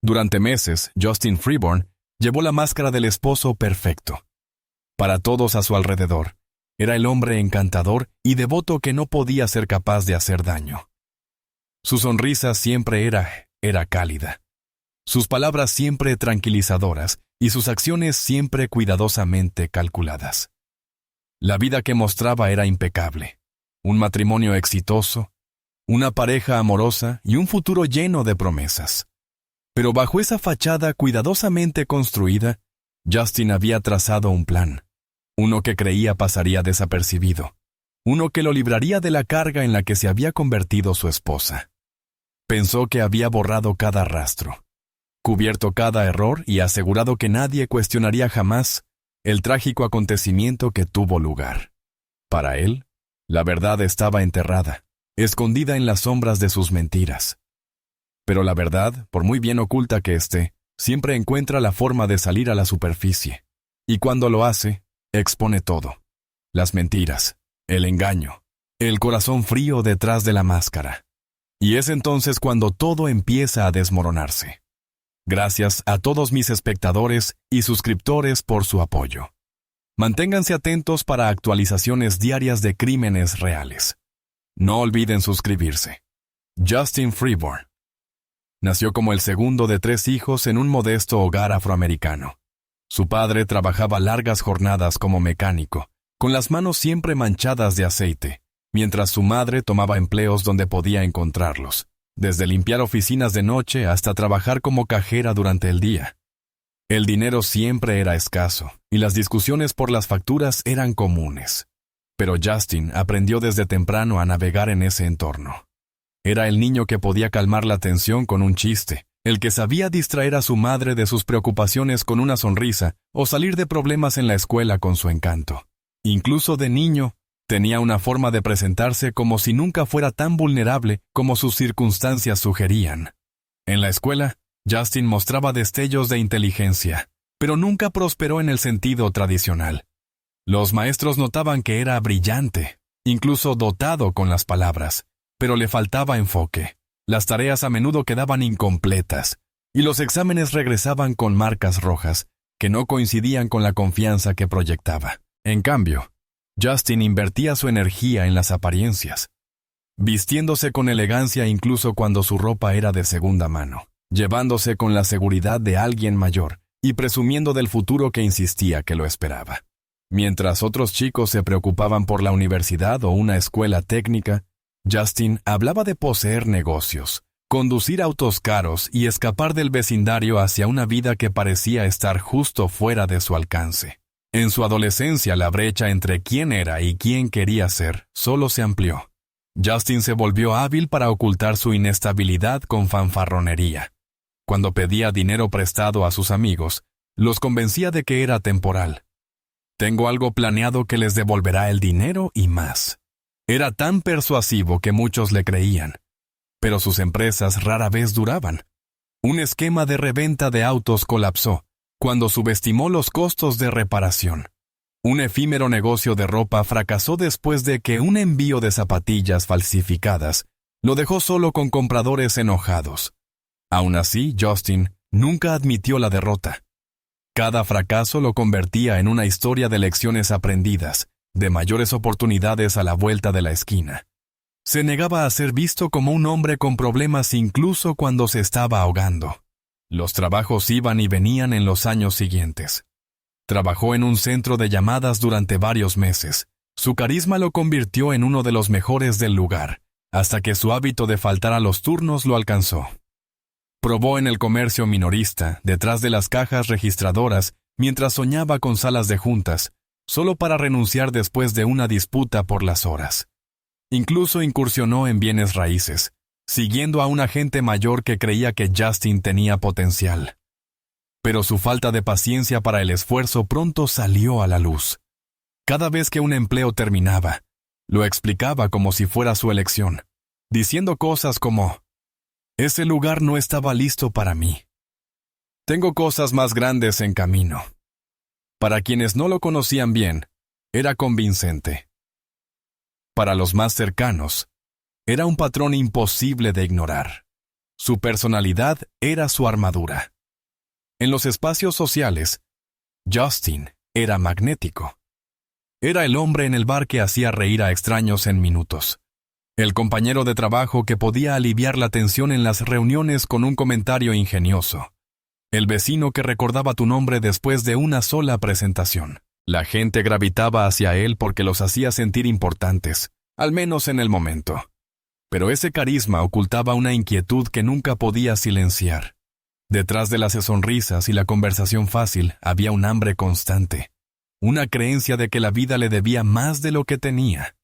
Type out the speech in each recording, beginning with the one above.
Durante meses, Justin Freeborn llevó la máscara del esposo perfecto. Para todos a su alrededor, era el hombre encantador y devoto que no podía ser capaz de hacer daño. Su sonrisa siempre era cálida. Sus palabras siempre tranquilizadoras y sus acciones siempre cuidadosamente calculadas. La vida que mostraba era impecable. Un matrimonio exitoso, una pareja amorosa y un futuro lleno de promesas. Pero bajo esa fachada cuidadosamente construida, Justin había trazado un plan. Uno que creía pasaría desapercibido. Uno que lo libraría de la carga en la que se había convertido su esposa. Pensó que había borrado cada rastro, cubierto cada error y asegurado que nadie cuestionaría jamás el trágico acontecimiento que tuvo lugar. Para él, la verdad estaba enterrada, escondida en las sombras de sus mentiras. Pero la verdad, por muy bien oculta que esté, siempre encuentra la forma de salir a la superficie. Y cuando lo hace, expone todo. Las mentiras, el engaño, el corazón frío detrás de la máscara. Y es entonces cuando todo empieza a desmoronarse. Gracias a todos mis espectadores y suscriptores por su apoyo. Manténganse atentos para actualizaciones diarias de crímenes reales. No olviden suscribirse. Justin Freeborn nació como el segundo de 3 hijos en un modesto hogar afroamericano. Su padre trabajaba largas jornadas como mecánico, con las manos siempre manchadas de aceite, mientras su madre tomaba empleos donde podía encontrarlos, desde limpiar oficinas de noche hasta trabajar como cajera durante el día. El dinero siempre era escaso, y las discusiones por las facturas eran comunes. Pero Justin aprendió desde temprano a navegar en ese entorno. Era el niño que podía calmar la tensión con un chiste, el que sabía distraer a su madre de sus preocupaciones con una sonrisa o salir de problemas en la escuela con su encanto. Incluso de niño, tenía una forma de presentarse como si nunca fuera tan vulnerable como sus circunstancias sugerían. En la escuela, Justin mostraba destellos de inteligencia, pero nunca prosperó en el sentido tradicional. Los maestros notaban que era brillante, incluso dotado con las palabras, pero le faltaba enfoque. Las tareas a menudo quedaban incompletas, y los exámenes regresaban con marcas rojas, que no coincidían con la confianza que proyectaba. En cambio, Justin invertía su energía en las apariencias, vistiéndose con elegancia incluso cuando su ropa era de segunda mano, llevándose con la seguridad de alguien mayor y presumiendo del futuro que insistía que lo esperaba. Mientras otros chicos se preocupaban por la universidad o una escuela técnica, Justin hablaba de poseer negocios, conducir autos caros y escapar del vecindario hacia una vida que parecía estar justo fuera de su alcance. En su adolescencia, la brecha entre quién era y quién quería ser solo se amplió. Justin se volvió hábil para ocultar su inestabilidad con fanfarronería. Cuando pedía dinero prestado a sus amigos, los convencía de que era temporal. Tengo algo planeado que les devolverá el dinero y más. Era tan persuasivo que muchos le creían, pero sus empresas rara vez duraban. Un esquema de reventa de autos colapsó cuando subestimó los costos de reparación. Un efímero negocio de ropa fracasó después de que un envío de zapatillas falsificadas lo dejó solo con compradores enojados. Aún así, Justin nunca admitió la derrota. Cada fracaso lo convertía en una historia de lecciones aprendidas, de mayores oportunidades a la vuelta de la esquina. Se negaba a ser visto como un hombre con problemas incluso cuando se estaba ahogando. Los trabajos iban y venían en los años siguientes. Trabajó en un centro de llamadas durante varios meses. Su carisma lo convirtió en uno de los mejores del lugar, hasta que su hábito de faltar a los turnos lo alcanzó. Probó en el comercio minorista, detrás de las cajas registradoras, mientras soñaba con salas de juntas, solo para renunciar después de una disputa por las horas. Incluso incursionó en bienes raíces, siguiendo a un agente mayor que creía que Justin tenía potencial. Pero su falta de paciencia para el esfuerzo pronto salió a la luz. Cada vez que un empleo terminaba, lo explicaba como si fuera su elección, diciendo cosas como: «Ese lugar no estaba listo para mí. Tengo cosas más grandes en camino». Para quienes no lo conocían bien, era convincente. Para los más cercanos, era un patrón imposible de ignorar. Su personalidad era su armadura. En los espacios sociales, Justin era magnético. Era el hombre en el bar que hacía reír a extraños en minutos. El compañero de trabajo que podía aliviar la tensión en las reuniones con un comentario ingenioso. El vecino que recordaba tu nombre después de una sola presentación. La gente gravitaba hacia él porque los hacía sentir importantes, al menos en el momento. Pero ese carisma ocultaba una inquietud que nunca podía silenciar. Detrás de las sonrisas y la conversación fácil había un hambre constante. Una creencia de que la vida le debía más de lo que tenía.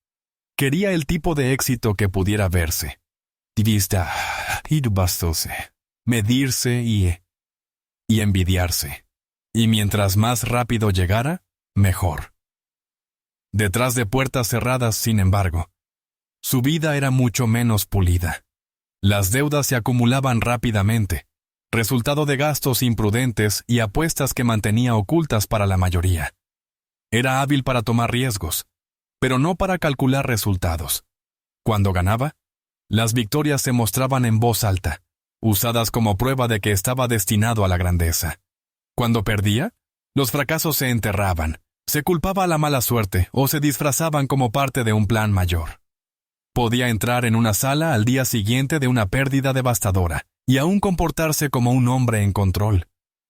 Quería el tipo de éxito que pudiera verse, vista, medirse y envidiarse. Y mientras más rápido llegara, mejor. Detrás de puertas cerradas, sin embargo, su vida era mucho menos pulida. Las deudas se acumulaban rápidamente, resultado de gastos imprudentes y apuestas que mantenía ocultas para la mayoría. Era hábil para tomar riesgos, pero no para calcular resultados. Cuando ganaba, las victorias se mostraban en voz alta, usadas como prueba de que estaba destinado a la grandeza. Cuando perdía, los fracasos se enterraban, se culpaba a la mala suerte o se disfrazaban como parte de un plan mayor. Podía entrar en una sala al día siguiente de una pérdida devastadora y aún comportarse como un hombre en control,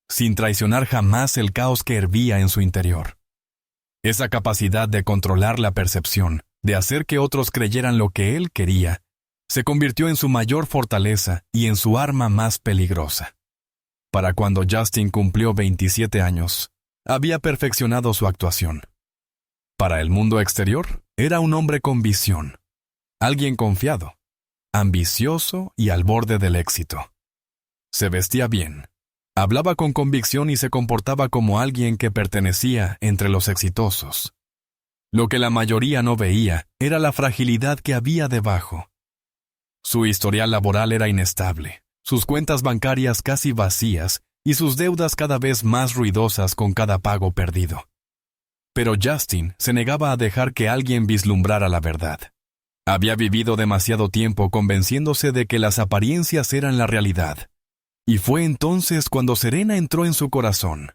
sin traicionar jamás el caos que hervía en su interior. Esa capacidad de controlar la percepción, de hacer que otros creyeran lo que él quería, se convirtió en su mayor fortaleza y en su arma más peligrosa. Para cuando Justin cumplió 27 años, había perfeccionado su actuación. Para el mundo exterior, era un hombre con visión, alguien confiado, ambicioso y al borde del éxito. Se vestía bien, hablaba con convicción y se comportaba como alguien que pertenecía entre los exitosos. Lo que la mayoría no veía era la fragilidad que había debajo. Su historial laboral era inestable, sus cuentas bancarias casi vacías y sus deudas cada vez más ruidosas con cada pago perdido. Pero Justin se negaba a dejar que alguien vislumbrara la verdad. Había vivido demasiado tiempo convenciéndose de que las apariencias eran la realidad. Y fue entonces cuando Serena entró en su corazón.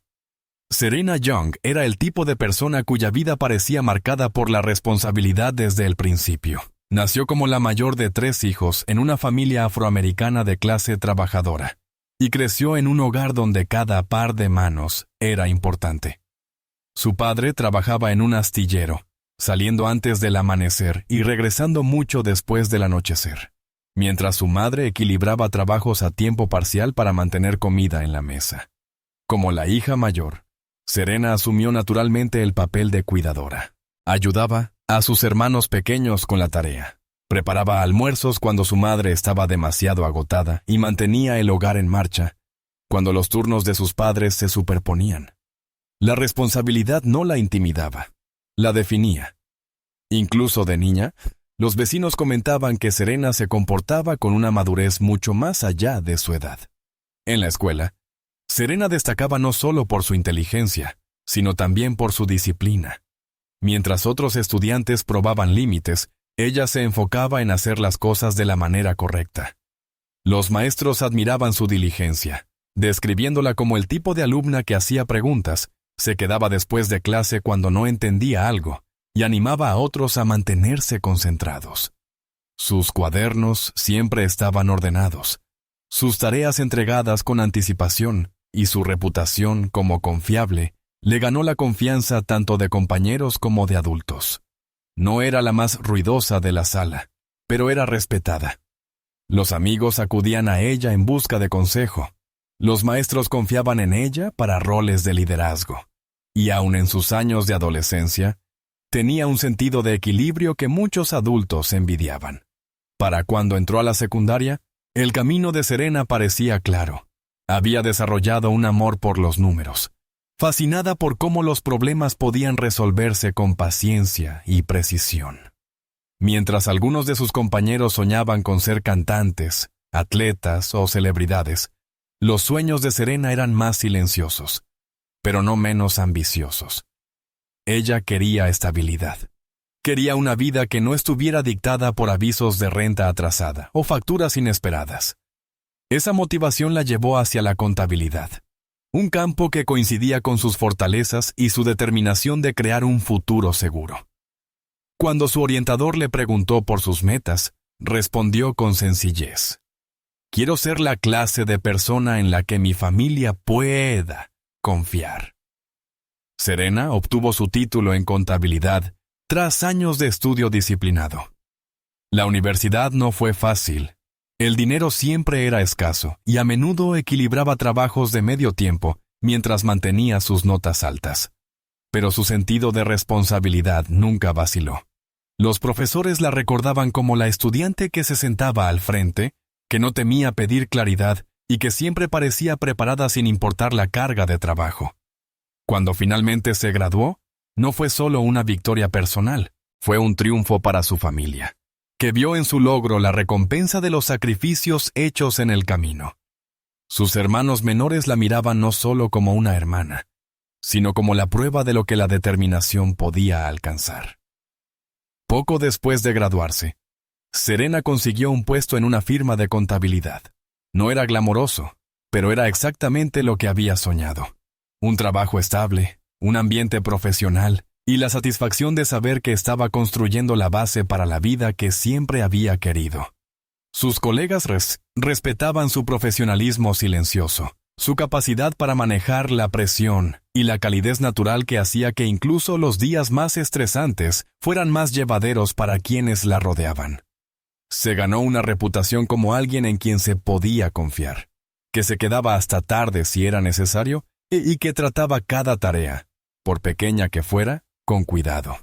Serena Young era el tipo de persona cuya vida parecía marcada por la responsabilidad desde el principio. Nació como la mayor de 3 hijos en una familia afroamericana de clase trabajadora, y creció en un hogar donde cada par de manos era importante. Su padre trabajaba en un astillero, saliendo antes del amanecer y regresando mucho después del anochecer, mientras su madre equilibraba trabajos a tiempo parcial para mantener comida en la mesa. Como la hija mayor, Serena asumió naturalmente el papel de cuidadora. Ayudaba a sus hermanos pequeños con la tarea. Preparaba almuerzos cuando su madre estaba demasiado agotada y mantenía el hogar en marcha, cuando los turnos de sus padres se superponían. La responsabilidad no la intimidaba, la definía. Incluso de niña, los vecinos comentaban que Serena se comportaba con una madurez mucho más allá de su edad. En la escuela, Serena destacaba no solo por su inteligencia, sino también por su disciplina. Mientras otros estudiantes probaban límites, ella se enfocaba en hacer las cosas de la manera correcta. Los maestros admiraban su diligencia, describiéndola como el tipo de alumna que hacía preguntas, se quedaba después de clase cuando no entendía algo, y animaba a otros a mantenerse concentrados. Sus cuadernos siempre estaban ordenados, sus tareas entregadas con anticipación, y su reputación como confiable le ganó la confianza tanto de compañeros como de adultos. No era la más ruidosa de la sala, pero era respetada. Los amigos acudían a ella en busca de consejo. Los maestros confiaban en ella para roles de liderazgo. Y aun en sus años de adolescencia, tenía un sentido de equilibrio que muchos adultos envidiaban. Para cuando entró a la secundaria, el camino de Serena parecía claro. Había desarrollado un amor por los números, fascinada por cómo los problemas podían resolverse con paciencia y precisión. Mientras algunos de sus compañeros soñaban con ser cantantes, atletas o celebridades, los sueños de Serena eran más silenciosos, pero no menos ambiciosos. Ella quería estabilidad. Quería una vida que no estuviera dictada por avisos de renta atrasada o facturas inesperadas. Esa motivación la llevó hacia la contabilidad, un campo que coincidía con sus fortalezas y su determinación de crear un futuro seguro. Cuando su orientador le preguntó por sus metas, respondió con sencillez: quiero ser la clase de persona en la que mi familia pueda confiar. Serena obtuvo su título en contabilidad tras años de estudio disciplinado. La universidad no fue fácil. El dinero siempre era escaso y a menudo equilibraba trabajos de medio tiempo mientras mantenía sus notas altas. Pero su sentido de responsabilidad nunca vaciló. Los profesores la recordaban como la estudiante que se sentaba al frente, que no temía pedir claridad y que siempre parecía preparada sin importar la carga de trabajo. Cuando finalmente se graduó, no fue solo una victoria personal, fue un triunfo para su familia, que vio en su logro la recompensa de los sacrificios hechos en el camino. Sus hermanos menores la miraban no solo como una hermana, sino como la prueba de lo que la determinación podía alcanzar. Poco después de graduarse, Serena consiguió un puesto en una firma de contabilidad. No era glamoroso, pero era exactamente lo que había soñado. Un trabajo estable, un ambiente profesional y la satisfacción de saber que estaba construyendo la base para la vida que siempre había querido. Sus colegas respetaban su profesionalismo silencioso, su capacidad para manejar la presión y la calidez natural que hacía que incluso los días más estresantes fueran más llevaderos para quienes la rodeaban. Se ganó una reputación como alguien en quien se podía confiar, que se quedaba hasta tarde si era necesario y que trataba cada tarea, por pequeña que fuera, con cuidado.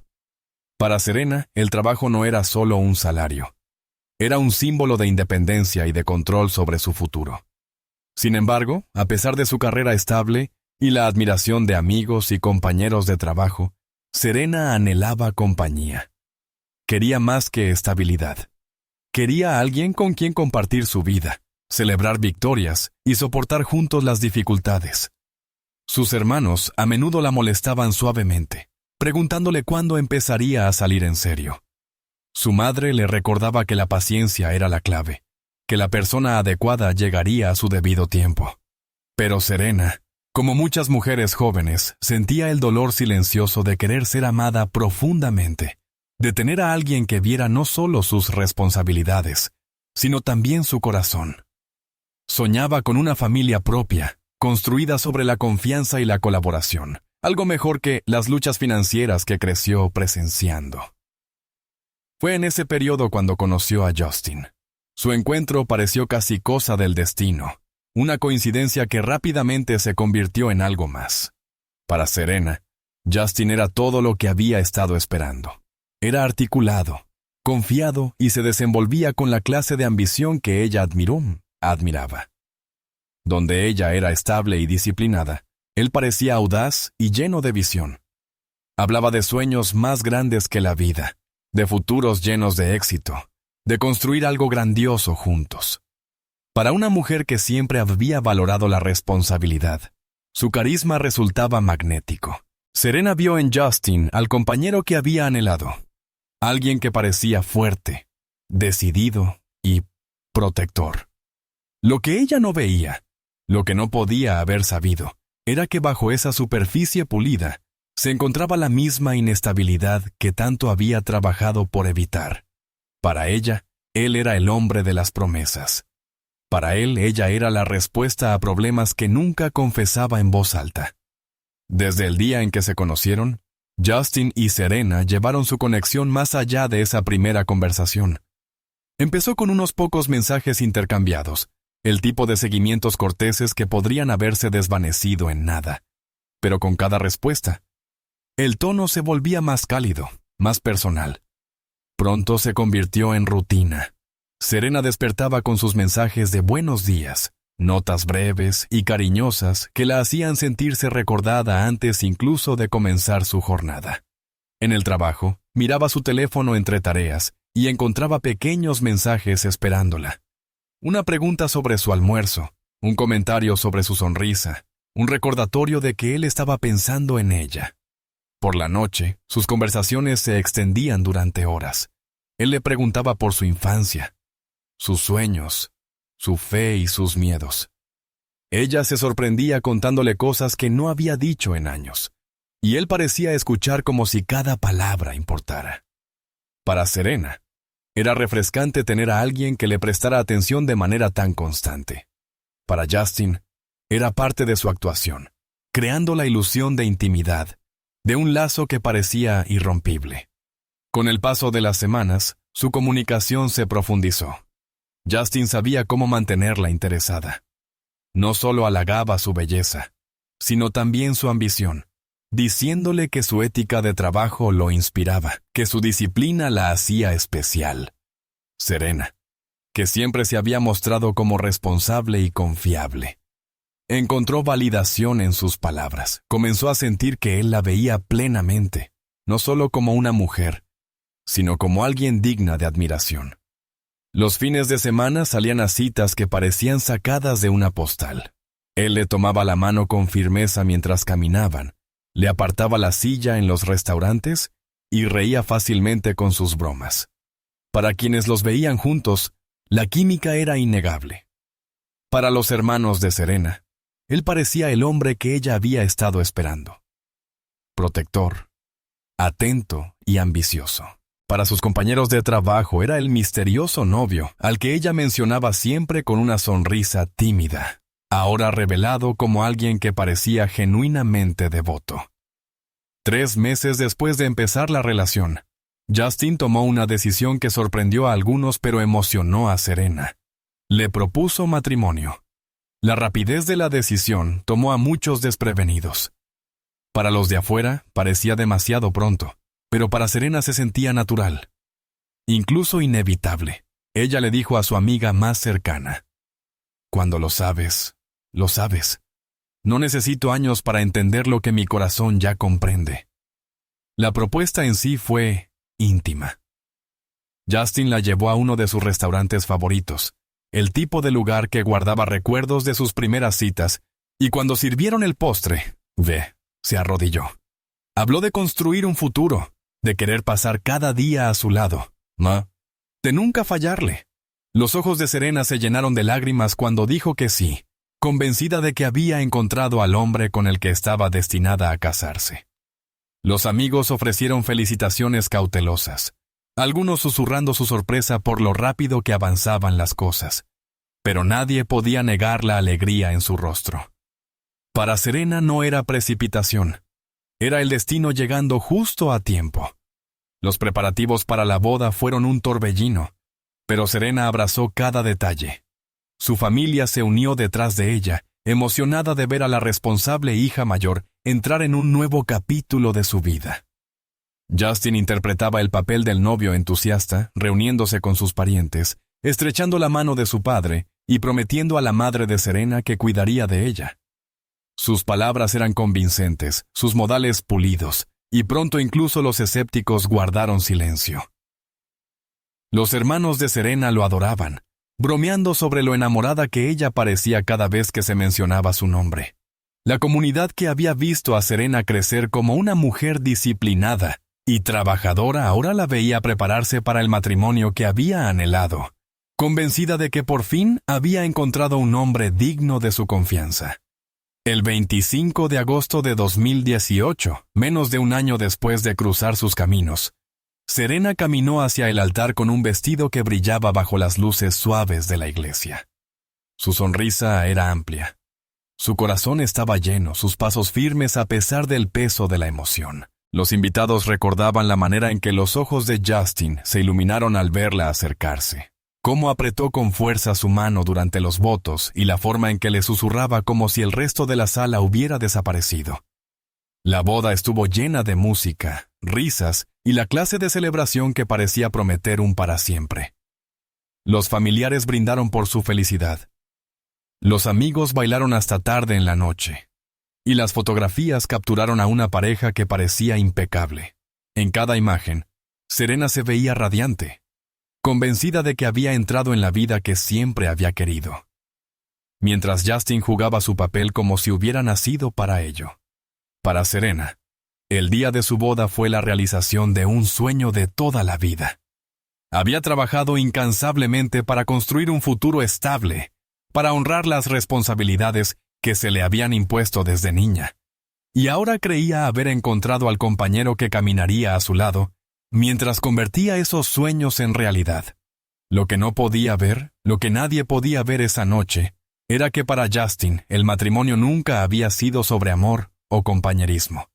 Para Serena, el trabajo no era solo un salario. Era un símbolo de independencia y de control sobre su futuro. Sin embargo, a pesar de su carrera estable y la admiración de amigos y compañeros de trabajo, Serena anhelaba compañía. Quería más que estabilidad. Quería a alguien con quien compartir su vida, celebrar victorias y soportar juntos las dificultades. Sus hermanos a menudo la molestaban suavemente, preguntándole cuándo empezaría a salir en serio. Su madre le recordaba que la paciencia era la clave, que la persona adecuada llegaría a su debido tiempo. Pero Serena, como muchas mujeres jóvenes, sentía el dolor silencioso de querer ser amada profundamente, de tener a alguien que viera no solo sus responsabilidades, sino también su corazón. Soñaba con una familia propia, construida sobre la confianza y la colaboración, algo mejor que las luchas financieras que creció presenciando. Fue en ese periodo cuando conoció a Justin. Su encuentro pareció casi cosa del destino, una coincidencia que rápidamente se convirtió en algo más. Para Serena, Justin era todo lo que había estado esperando. Era confiado y se desenvolvía con la clase de ambición que ella admiraba. Donde ella era estable y disciplinada, él parecía audaz y lleno de visión. Hablaba de sueños más grandes que la vida, de futuros llenos de éxito, de construir algo grandioso juntos. Para una mujer que siempre había valorado la responsabilidad, su carisma resultaba magnético. Serena vio en Justin al compañero que había anhelado, alguien que parecía fuerte, decidido y protector. Lo que ella no veía, lo que no podía haber sabido, era que bajo esa superficie pulida se encontraba la misma inestabilidad que tanto había trabajado por evitar. Para ella, él era el hombre de las promesas. Para él, ella era la respuesta a problemas que nunca confesaba en voz alta. Desde el día en que se conocieron, Justin y Serena llevaron su conexión más allá de esa primera conversación. Empezó con unos pocos mensajes intercambiados, el tipo de seguimientos corteses que podrían haberse desvanecido en nada. Pero con cada respuesta, el tono se volvía más cálido, más personal. Pronto se convirtió en rutina. Serena despertaba con sus mensajes de buenos días, notas breves y cariñosas que la hacían sentirse recordada antes incluso de comenzar su jornada. En el trabajo, miraba su teléfono entre tareas y encontraba pequeños mensajes esperándola. Una pregunta sobre su almuerzo, un comentario sobre su sonrisa, un recordatorio de que él estaba pensando en ella. Por la noche, sus conversaciones se extendían durante horas. Él le preguntaba por su infancia, sus sueños, su fe y sus miedos. Ella se sorprendía contándole cosas que no había dicho en años, y él parecía escuchar como si cada palabra importara. Para Serena, era refrescante tener a alguien que le prestara atención de manera tan constante. Para Justin, era parte de su actuación, creando la ilusión de intimidad, de un lazo que parecía irrompible. Con el paso de las semanas, su comunicación se profundizó. Justin sabía cómo mantenerla interesada. No solo halagaba su belleza, sino también su ambición, diciéndole que su ética de trabajo lo inspiraba, que su disciplina la hacía especial. Serena, que siempre se había mostrado como responsable y confiable, encontró validación en sus palabras. Comenzó a sentir que él la veía plenamente, no solo como una mujer, sino como alguien digna de admiración. Los fines de semana salían a citas que parecían sacadas de una postal. Él le tomaba la mano con firmeza mientras caminaban, le apartaba la silla en los restaurantes y reía fácilmente con sus bromas. Para quienes los veían juntos, la química era innegable. Para los hermanos de Serena, él parecía el hombre que ella había estado esperando. Protector, atento y ambicioso. Para sus compañeros de trabajo era el misterioso novio, al que ella mencionaba siempre con una sonrisa tímida, ahora revelado como alguien que parecía genuinamente devoto. 3 meses después de empezar la relación, Justin tomó una decisión que sorprendió a algunos pero emocionó a Serena. Le propuso matrimonio. La rapidez de la decisión tomó a muchos desprevenidos. Para los de afuera parecía demasiado pronto, pero para Serena se sentía natural, incluso inevitable. Ella le dijo a su amiga más cercana: «Cuando lo sabes, lo sabes. No necesito años para entender lo que mi corazón ya comprende». La propuesta en sí fue íntima. Justin la llevó a uno de sus restaurantes favoritos, el tipo de lugar que guardaba recuerdos de sus primeras citas, y cuando sirvieron el postre, se arrodilló. Habló de construir un futuro, de querer pasar cada día a su lado, de nunca fallarle. Los ojos de Serena se llenaron de lágrimas cuando dijo que sí, convencida de que había encontrado al hombre con el que estaba destinada a casarse. Los amigos ofrecieron felicitaciones cautelosas, algunos susurrando su sorpresa por lo rápido que avanzaban las cosas, pero nadie podía negar la alegría en su rostro. Para Serena no era precipitación, era el destino llegando justo a tiempo. Los preparativos para la boda fueron un torbellino, pero Serena abrazó cada detalle. Su familia se unió detrás de ella, emocionada de ver a la responsable hija mayor entrar en un nuevo capítulo de su vida. Justin interpretaba el papel del novio entusiasta, reuniéndose con sus parientes, estrechando la mano de su padre y prometiendo a la madre de Serena que cuidaría de ella. Sus palabras eran convincentes, sus modales pulidos, y pronto incluso los escépticos guardaron silencio. Los hermanos de Serena lo adoraban, bromeando sobre lo enamorada que ella parecía cada vez que se mencionaba su nombre. La comunidad que había visto a Serena crecer como una mujer disciplinada y trabajadora ahora la veía prepararse para el matrimonio que había anhelado, convencida de que por fin había encontrado un hombre digno de su confianza. El 25 de agosto de 2018, menos de un año después de cruzar sus caminos, Serena caminó hacia el altar con un vestido que brillaba bajo las luces suaves de la iglesia. Su sonrisa era amplia. Su corazón estaba lleno, sus pasos firmes a pesar del peso de la emoción. Los invitados recordaban la manera en que los ojos de Justin se iluminaron al verla acercarse, cómo apretó con fuerza su mano durante los votos y la forma en que le susurraba como si el resto de la sala hubiera desaparecido. La boda estuvo llena de música, risas y la clase de celebración que parecía prometer un para siempre. Los familiares brindaron por su felicidad. Los amigos bailaron hasta tarde en la noche, y las fotografías capturaron a una pareja que parecía impecable. En cada imagen, Serena se veía radiante, convencida de que había entrado en la vida que siempre había querido, mientras Justin jugaba su papel como si hubiera nacido para ello. Para Serena, el día de su boda fue la realización de un sueño de toda la vida. Había trabajado incansablemente para construir un futuro estable, para honrar las responsabilidades que se le habían impuesto desde niña. Y ahora creía haber encontrado al compañero que caminaría a su lado, mientras convertía esos sueños en realidad. Lo que no podía ver, lo que nadie podía ver esa noche, era que para Justin el matrimonio nunca había sido sobre amor o compañerismo.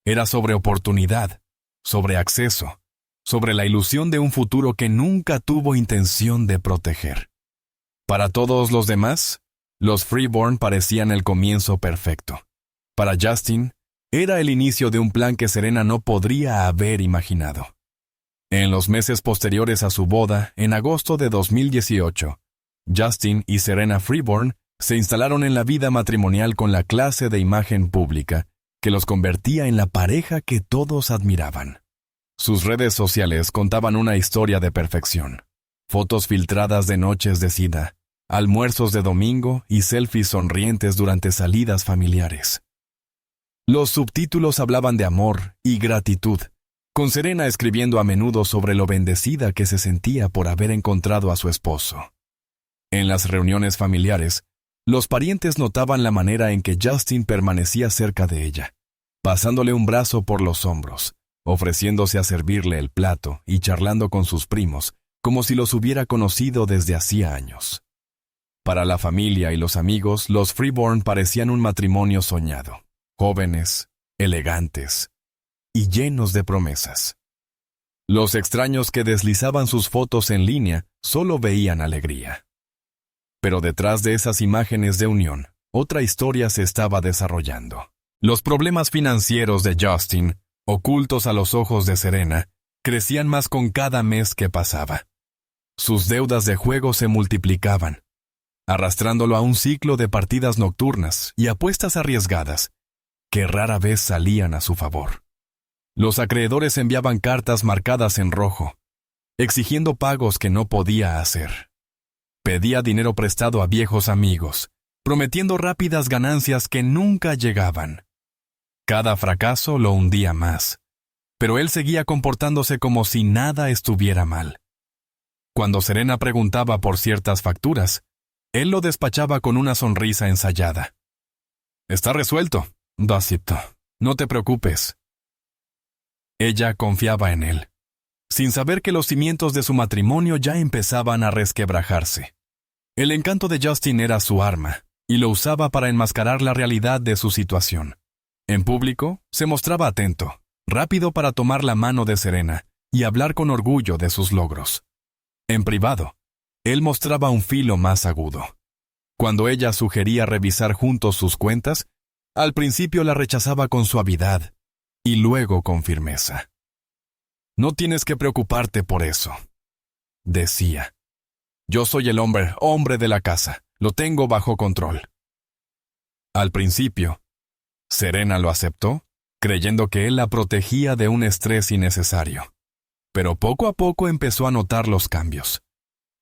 Era sobre oportunidad, sobre acceso, sobre la ilusión de un futuro que nunca tuvo intención de proteger. Para todos los demás, los Freeborn parecían el comienzo perfecto. Para Justin, era el inicio de un plan que Serena no podría haber imaginado. En los meses posteriores a su boda, en agosto de 2018, Justin y Serena Freeborn se instalaron en la vida matrimonial con la clase de imagen pública que los convertía en la pareja que todos admiraban. Sus redes sociales contaban una historia de perfección. Fotos filtradas de noches de cita, almuerzos de domingo y selfies sonrientes durante salidas familiares. Los subtítulos hablaban de amor y gratitud, con Serena escribiendo a menudo sobre lo bendecida que se sentía por haber encontrado a su esposo. En las reuniones familiares, los parientes notaban la manera en que Justin permanecía cerca de ella, pasándole un brazo por los hombros, ofreciéndose a servirle el plato y charlando con sus primos, como si los hubiera conocido desde hacía años. Para la familia y los amigos, los Freeborn parecían un matrimonio soñado, jóvenes, elegantes y llenos de promesas. Los extraños que deslizaban sus fotos en línea solo veían alegría. Pero detrás de esas imágenes de unión, otra historia se estaba desarrollando. Los problemas financieros de Justin, ocultos a los ojos de Serena, crecían más con cada mes que pasaba. Sus deudas de juego se multiplicaban, arrastrándolo a un ciclo de partidas nocturnas y apuestas arriesgadas, que rara vez salían a su favor. Los acreedores enviaban cartas marcadas en rojo, exigiendo pagos que no podía hacer. Pedía dinero prestado a viejos amigos, prometiendo rápidas ganancias que nunca llegaban. Cada fracaso lo hundía más, pero él seguía comportándose como si nada estuviera mal. Cuando Serena preguntaba por ciertas facturas, él lo despachaba con una sonrisa ensayada. «Está resuelto, Dacipto. No te preocupes». Ella confiaba en él, sin saber que los cimientos de su matrimonio ya empezaban a resquebrajarse. El encanto de Justin era su arma, y lo usaba para enmascarar la realidad de su situación. En público, se mostraba atento, rápido para tomar la mano de Serena y hablar con orgullo de sus logros. En privado, él mostraba un filo más agudo. Cuando ella sugería revisar juntos sus cuentas, al principio la rechazaba con suavidad y luego con firmeza. «No tienes que preocuparte por eso», decía. «Yo soy el hombre de la casa. Lo tengo bajo control». Al principio, Serena lo aceptó, creyendo que él la protegía de un estrés innecesario. Pero poco a poco empezó a notar los cambios.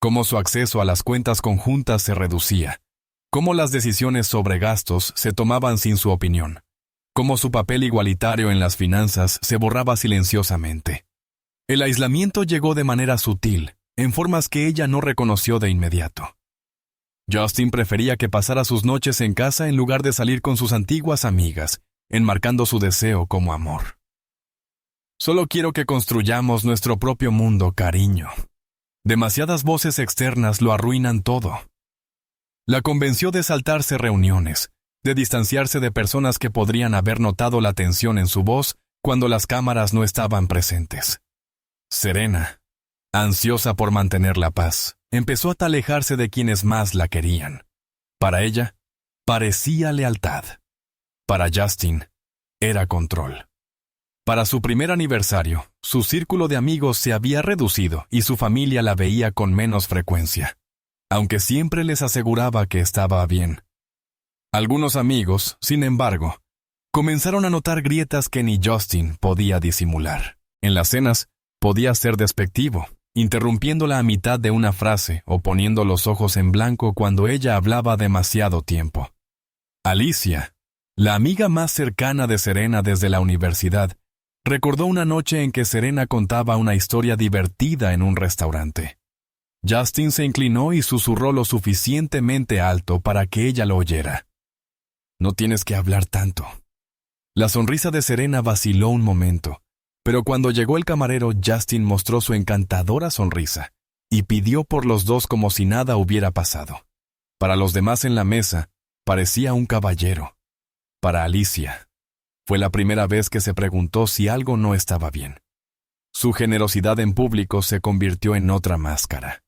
Cómo su acceso a las cuentas conjuntas se reducía. Cómo las decisiones sobre gastos se tomaban sin su opinión. Cómo su papel igualitario en las finanzas se borraba silenciosamente. El aislamiento llegó de manera sutil, en formas que ella no reconoció de inmediato. Justin prefería que pasara sus noches en casa en lugar de salir con sus antiguas amigas, enmarcando su deseo como amor. «Solo quiero que construyamos nuestro propio mundo, cariño. Demasiadas voces externas lo arruinan todo». La convenció de saltarse reuniones, de distanciarse de personas que podrían haber notado la tensión en su voz cuando las cámaras no estaban presentes. Serena, ansiosa por mantener la paz, empezó a alejarse de quienes más la querían. Para ella, parecía lealtad. Para Justin, era control. Para su primer aniversario, su círculo de amigos se había reducido y su familia la veía con menos frecuencia, aunque siempre les aseguraba que estaba bien. Algunos amigos, sin embargo, comenzaron a notar grietas que ni Justin podía disimular. En las cenas, podía ser despectivo, interrumpiéndola a mitad de una frase o poniendo los ojos en blanco cuando ella hablaba demasiado tiempo. Alicia, la amiga más cercana de Serena desde la universidad, Recordó una noche en que Serena contaba una historia divertida en un restaurante. Justin se inclinó y susurró lo suficientemente alto para que ella lo oyera. «No tienes que hablar tanto». La sonrisa de Serena vaciló un momento, pero cuando llegó el camarero, Justin mostró su encantadora sonrisa y pidió por los dos como si nada hubiera pasado. Para los demás en la mesa, parecía un caballero. Para Alicia, fue la primera vez que se preguntó si algo no estaba bien. Su generosidad en público se convirtió en otra máscara.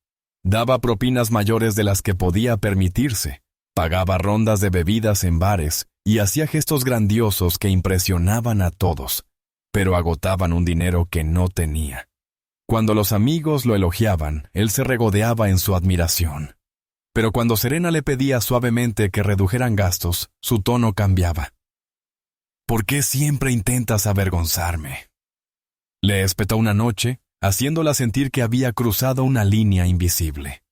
Daba propinas mayores de las que podía permitirse, pagaba rondas de bebidas en bares y hacía gestos grandiosos que impresionaban a todos, pero agotaban un dinero que no tenía. Cuando los amigos lo elogiaban, él se regodeaba en su admiración. Pero cuando Serena le pedía suavemente que redujeran gastos, su tono cambiaba. «¿Por qué siempre intentas avergonzarme?», le espetó una noche, haciéndola sentir que había cruzado una línea invisible.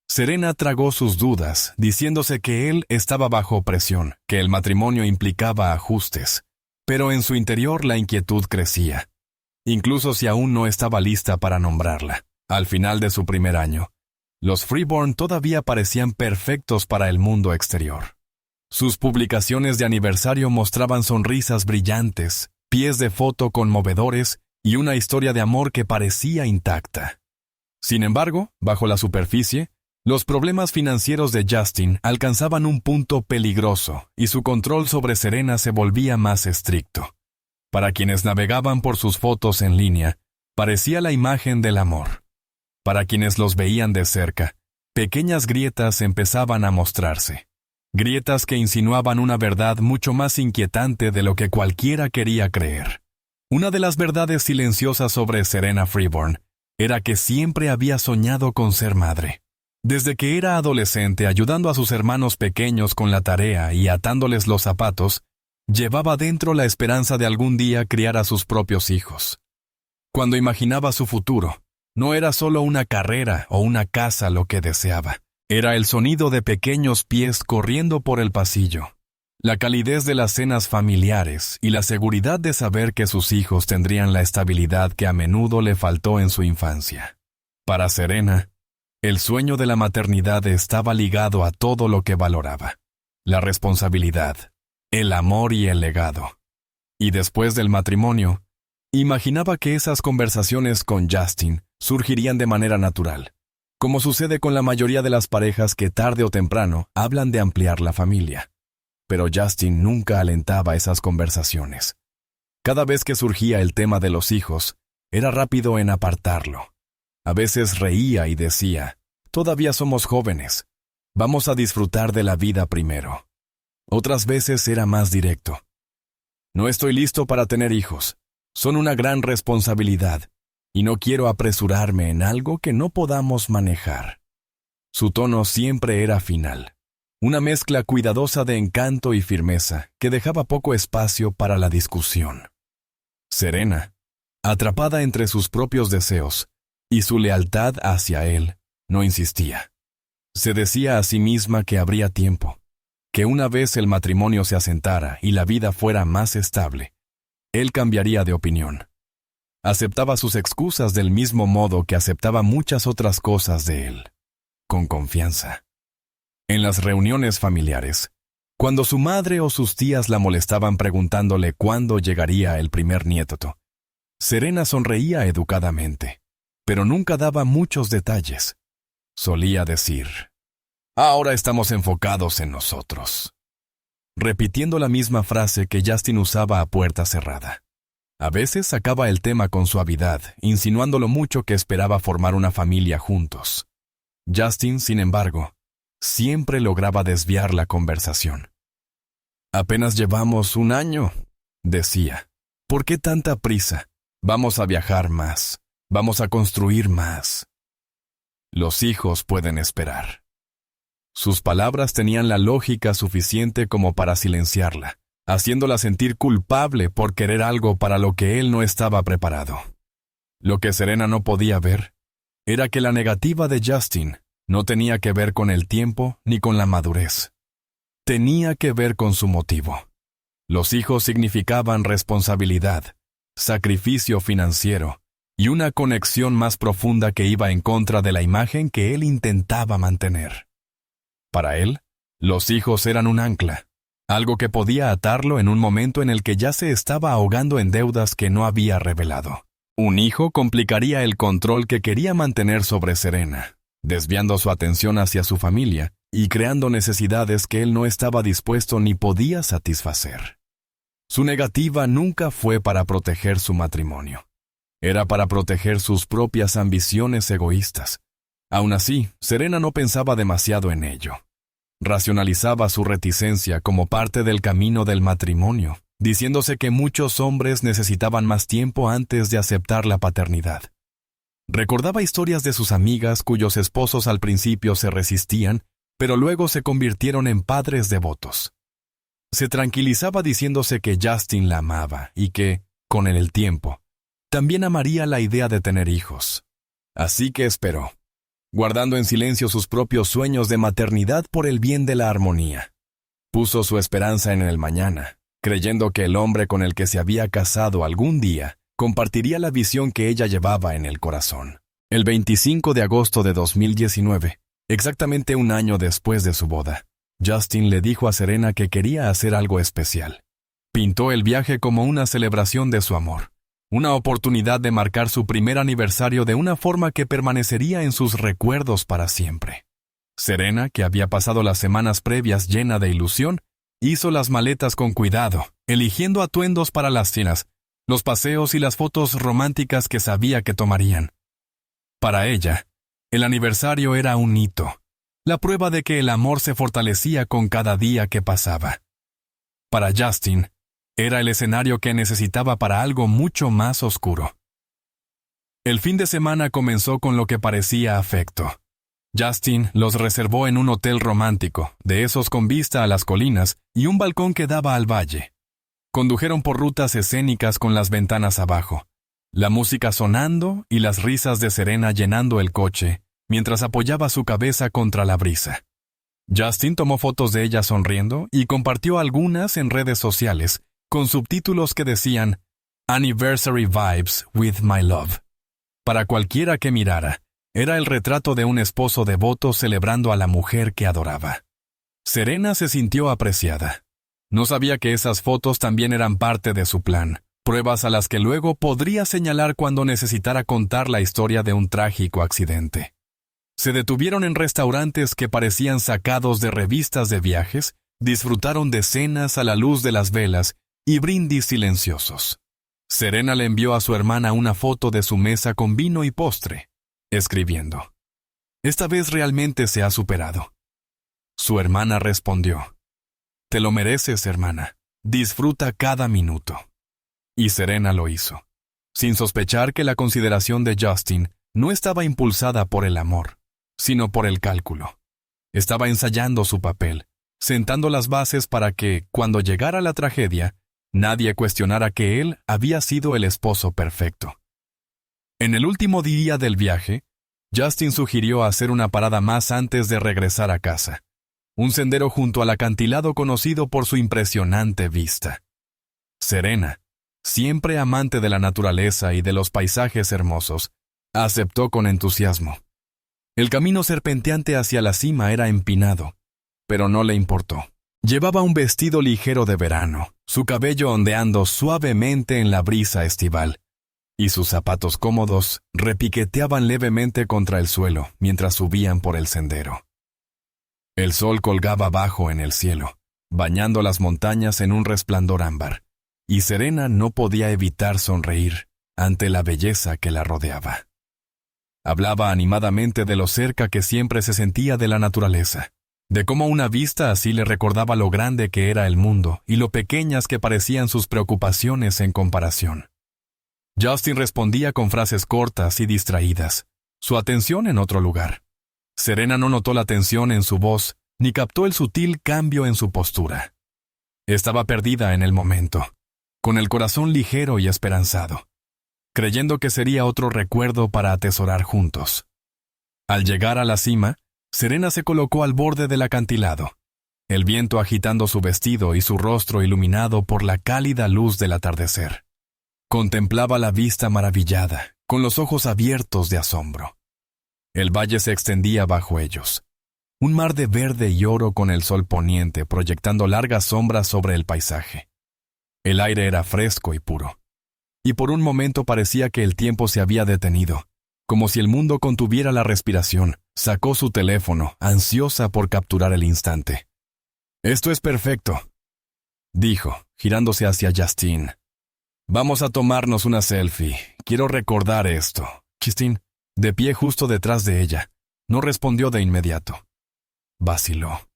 Serena tragó sus dudas, diciéndose que él estaba bajo presión, que el matrimonio implicaba ajustes, pero en su interior la inquietud crecía, incluso si aún no estaba lista para nombrarla. Al final de su primer año, los Freeborn todavía parecían perfectos para el mundo exterior. Sus publicaciones de aniversario mostraban sonrisas brillantes, pies de foto conmovedores y una historia de amor que parecía intacta. Sin embargo, bajo la superficie, los problemas financieros de Justin alcanzaban un punto peligroso y su control sobre Serena se volvía más estricto. Para quienes navegaban por sus fotos en línea, parecía la imagen del amor. Para quienes los veían de cerca, pequeñas grietas empezaban a mostrarse. Grietas que insinuaban una verdad mucho más inquietante de lo que cualquiera quería creer. Una de las verdades silenciosas sobre Serena Freeborn era que siempre había soñado con ser madre. Desde que era adolescente, ayudando a sus hermanos pequeños con la tarea y atándoles los zapatos, llevaba dentro la esperanza de algún día criar a sus propios hijos. Cuando imaginaba su futuro, no era solo una carrera o una casa lo que deseaba. Era el sonido de pequeños pies corriendo por el pasillo, la calidez de las cenas familiares y la seguridad de saber que sus hijos tendrían la estabilidad que a menudo le faltó en su infancia. Para Serena, el sueño de la maternidad estaba ligado a todo lo que valoraba: la responsabilidad, el amor y el legado. Y después del matrimonio, imaginaba que esas conversaciones con Justin surgirían de manera natural, como sucede con la mayoría de las parejas que tarde o temprano hablan de ampliar la familia. Pero Justin nunca alentaba esas conversaciones. Cada vez que surgía el tema de los hijos, era rápido en apartarlo. A veces reía y decía: «Todavía somos jóvenes. Vamos a disfrutar de la vida primero». Otras veces era más directo: «No estoy listo para tener hijos. Son una gran responsabilidad, y no quiero apresurarme en algo que no podamos manejar». Su tono siempre era final, una mezcla cuidadosa de encanto y firmeza que dejaba poco espacio para la discusión. Serena, atrapada entre sus propios deseos y su lealtad hacia él, no insistía. Se decía a sí misma que habría tiempo, que una vez el matrimonio se asentara y la vida fuera más estable, él cambiaría de opinión. Aceptaba sus excusas del mismo modo que aceptaba muchas otras cosas de él, con confianza. En las reuniones familiares, cuando su madre o sus tías la molestaban preguntándole cuándo llegaría el primer nieto, Serena sonreía educadamente, pero nunca daba muchos detalles. Solía decir: «Ahora estamos enfocados en nosotros», repitiendo la misma frase que Justin usaba a puerta cerrada. A veces sacaba el tema con suavidad, insinuando lo mucho que esperaba formar una familia juntos. Justin, sin embargo, siempre lograba desviar la conversación. «Apenas llevamos un año», decía. «¿Por qué tanta prisa? Vamos a viajar más. Vamos a construir más. Los hijos pueden esperar». Sus palabras tenían la lógica suficiente como para silenciarla, haciéndola sentir culpable por querer algo para lo que él no estaba preparado. Lo que Serena no podía ver era que la negativa de Justin no tenía que ver con el tiempo ni con la madurez. Tenía que ver con su motivo. Los hijos significaban responsabilidad, sacrificio financiero y una conexión más profunda que iba en contra de la imagen que él intentaba mantener. Para él, los hijos eran un ancla, algo que podía atarlo en un momento en el que ya se estaba ahogando en deudas que no había revelado. Un hijo complicaría el control que quería mantener sobre Serena, desviando su atención hacia su familia y creando necesidades que él no estaba dispuesto ni podía satisfacer. Su negativa nunca fue para proteger su matrimonio. Era para proteger sus propias ambiciones egoístas. Aún así, Serena no pensaba demasiado en ello. Racionalizaba su reticencia como parte del camino del matrimonio, diciéndose que muchos hombres necesitaban más tiempo antes de aceptar la paternidad. Recordaba historias de sus amigas cuyos esposos al principio se resistían, pero luego se convirtieron en padres devotos. Se tranquilizaba diciéndose que Justin la amaba y que, con el tiempo, también amaría la idea de tener hijos. Así que esperó, guardando en silencio sus propios sueños de maternidad por el bien de la armonía. Puso su esperanza en el mañana, creyendo que el hombre con el que se había casado algún día compartiría la visión que ella llevaba en el corazón. El 25 de agosto de 2019, exactamente un año después de su boda, Justin le dijo a Serena que quería hacer algo especial. Pintó el viaje como una celebración de su amor, una oportunidad de marcar su primer aniversario de una forma que permanecería en sus recuerdos para siempre. Serena, que había pasado las semanas previas llena de ilusión, hizo las maletas con cuidado, eligiendo atuendos para las cenas, los paseos y las fotos románticas que sabía que tomarían. Para ella, el aniversario era un hito, la prueba de que el amor se fortalecía con cada día que pasaba. Para Justin, era el escenario que necesitaba para algo mucho más oscuro. El fin de semana comenzó con lo que parecía afecto. Justin los reservó en un hotel romántico, de esos con vista a las colinas y un balcón que daba al valle. Condujeron por rutas escénicas con las ventanas abajo, la música sonando y las risas de Serena llenando el coche, mientras apoyaba su cabeza contra la brisa. Justin tomó fotos de ella sonriendo y compartió algunas en redes sociales, con subtítulos que decían Anniversary Vibes with My Love. Para cualquiera que mirara, era el retrato de un esposo devoto celebrando a la mujer que adoraba. Serena se sintió apreciada. No sabía que esas fotos también eran parte de su plan, pruebas a las que luego podría señalar cuando necesitara contar la historia de un trágico accidente. Se detuvieron en restaurantes que parecían sacados de revistas de viajes, disfrutaron de cenas a la luz de las velas y brindis silenciosos. Serena le envió a su hermana una foto de su mesa con vino y postre, escribiendo: «Esta vez realmente se ha superado». Su hermana respondió: «Te lo mereces, hermana. Disfruta cada minuto». Y Serena lo hizo, sin sospechar que la consideración de Justin no estaba impulsada por el amor, sino por el cálculo. Estaba ensayando su papel, sentando las bases para que, cuando llegara la tragedia, nadie cuestionara que él había sido el esposo perfecto. En el último día del viaje, Justin sugirió hacer una parada más antes de regresar a casa. Un sendero junto al acantilado conocido por su impresionante vista. Serena, siempre amante de la naturaleza y de los paisajes hermosos, aceptó con entusiasmo. El camino serpenteante hacia la cima era empinado, pero no le importó. Llevaba un vestido ligero de verano, su cabello ondeando suavemente en la brisa estival, y sus zapatos cómodos repiqueteaban levemente contra el suelo mientras subían por el sendero. El sol colgaba bajo en el cielo, bañando las montañas en un resplandor ámbar, y Serena no podía evitar sonreír ante la belleza que la rodeaba. Hablaba animadamente de lo cerca que siempre se sentía de la naturaleza, de cómo una vista así le recordaba lo grande que era el mundo y lo pequeñas que parecían sus preocupaciones en comparación. Justin respondía con frases cortas y distraídas, su atención en otro lugar. Serena no notó la tensión en su voz, ni captó el sutil cambio en su postura. Estaba perdida en el momento, con el corazón ligero y esperanzado, creyendo que sería otro recuerdo para atesorar juntos. Al llegar a la cima, Serena se colocó al borde del acantilado, el viento agitando su vestido y su rostro iluminado por la cálida luz del atardecer. Contemplaba la vista maravillada, con los ojos abiertos de asombro. El valle se extendía bajo ellos. Un mar de verde y oro con el sol poniente proyectando largas sombras sobre el paisaje. El aire era fresco y puro. Y por un momento parecía que el tiempo se había detenido, como si el mundo contuviera la respiración. Sacó su teléfono, ansiosa por capturar el instante. «Esto es perfecto», dijo, girándose hacia Justine. «Vamos a tomarnos una selfie. Quiero recordar esto». Justine, de pie justo detrás de ella, no respondió de inmediato. Vaciló,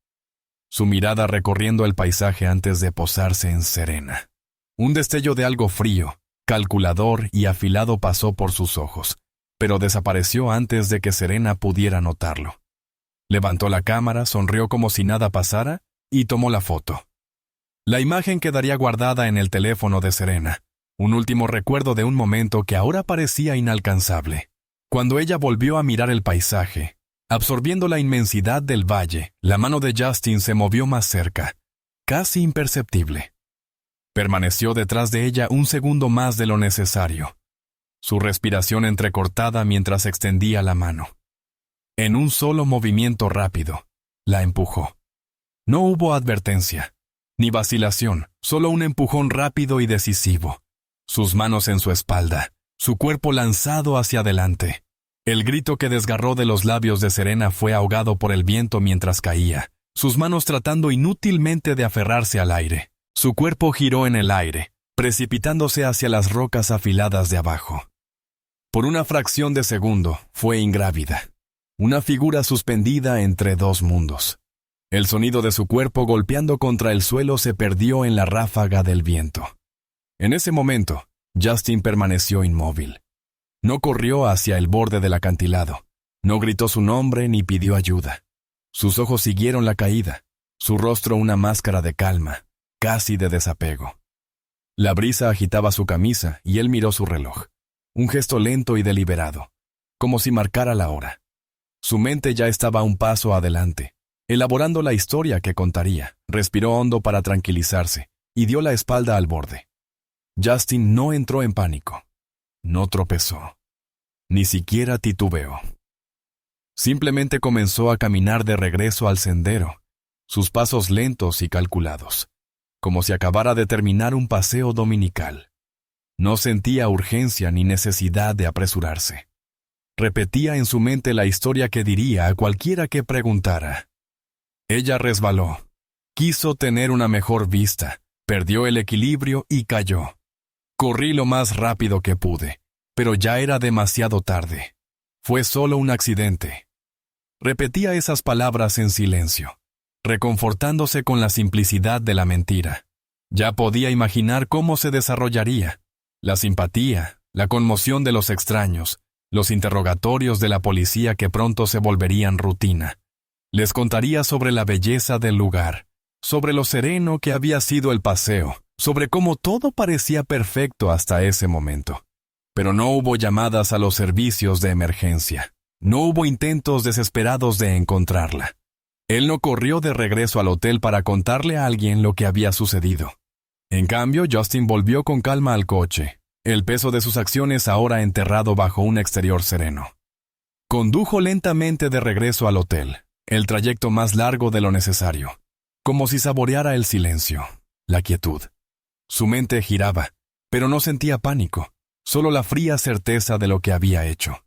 su mirada recorriendo el paisaje antes de posarse en Serena. Un destello de algo frío, calculador y afilado pasó por sus ojos, pero desapareció antes de que Serena pudiera notarlo. Levantó la cámara, sonrió como si nada pasara y tomó la foto. La imagen quedaría guardada en el teléfono de Serena, un último recuerdo de un momento que ahora parecía inalcanzable. Cuando ella volvió a mirar el paisaje, absorbiendo la inmensidad del valle, la mano de Justine se movió más cerca, casi imperceptible. Permaneció detrás de ella un segundo más de lo necesario, su respiración entrecortada mientras extendía la mano. En un solo movimiento rápido, la empujó. No hubo advertencia, ni vacilación, solo un empujón rápido y decisivo. Sus manos en su espalda, su cuerpo lanzado hacia adelante. El grito que desgarró de los labios de Serena fue ahogado por el viento mientras caía, sus manos tratando inútilmente de aferrarse al aire. Su cuerpo giró en el aire, precipitándose hacia las rocas afiladas de abajo. Por una fracción de segundo, fue ingrávida. Una figura suspendida entre dos mundos. El sonido de su cuerpo golpeando contra el suelo se perdió en la ráfaga del viento. En ese momento, Justine permaneció inmóvil. No corrió hacia el borde del acantilado. No gritó su nombre ni pidió ayuda. Sus ojos siguieron la caída, su rostro una máscara de calma, casi de desapego. La brisa agitaba su camisa y él miró su reloj. Un gesto lento y deliberado, como si marcara la hora. Su mente ya estaba un paso adelante, elaborando la historia que contaría. Respiró hondo para tranquilizarse y dio la espalda al borde. Justine no entró en pánico. No tropezó. Ni siquiera titubeó. Simplemente comenzó a caminar de regreso al sendero, sus pasos lentos y calculados, como si acabara de terminar un paseo dominical. No sentía urgencia ni necesidad de apresurarse. Repetía en su mente la historia que diría a cualquiera que preguntara. Ella resbaló. Quiso tener una mejor vista, perdió el equilibrio y cayó. Corrí lo más rápido que pude, pero ya era demasiado tarde. Fue solo un accidente. Repetía esas palabras en silencio, reconfortándose con la simplicidad de la mentira. Ya podía imaginar cómo se desarrollaría. La simpatía, la conmoción de los extraños, los interrogatorios de la policía que pronto se volverían rutina. Les contaría sobre la belleza del lugar, sobre lo sereno que había sido el paseo, sobre cómo todo parecía perfecto hasta ese momento. Pero no hubo llamadas a los servicios de emergencia. No hubo intentos desesperados de encontrarla. Él no corrió de regreso al hotel para contarle a alguien lo que había sucedido. En cambio, Justine volvió con calma al coche, el peso de sus acciones ahora enterrado bajo un exterior sereno. Condujo lentamente de regreso al hotel, el trayecto más largo de lo necesario, como si saboreara el silencio, la quietud. Su mente giraba, pero no sentía pánico, solo la fría certeza de lo que había hecho.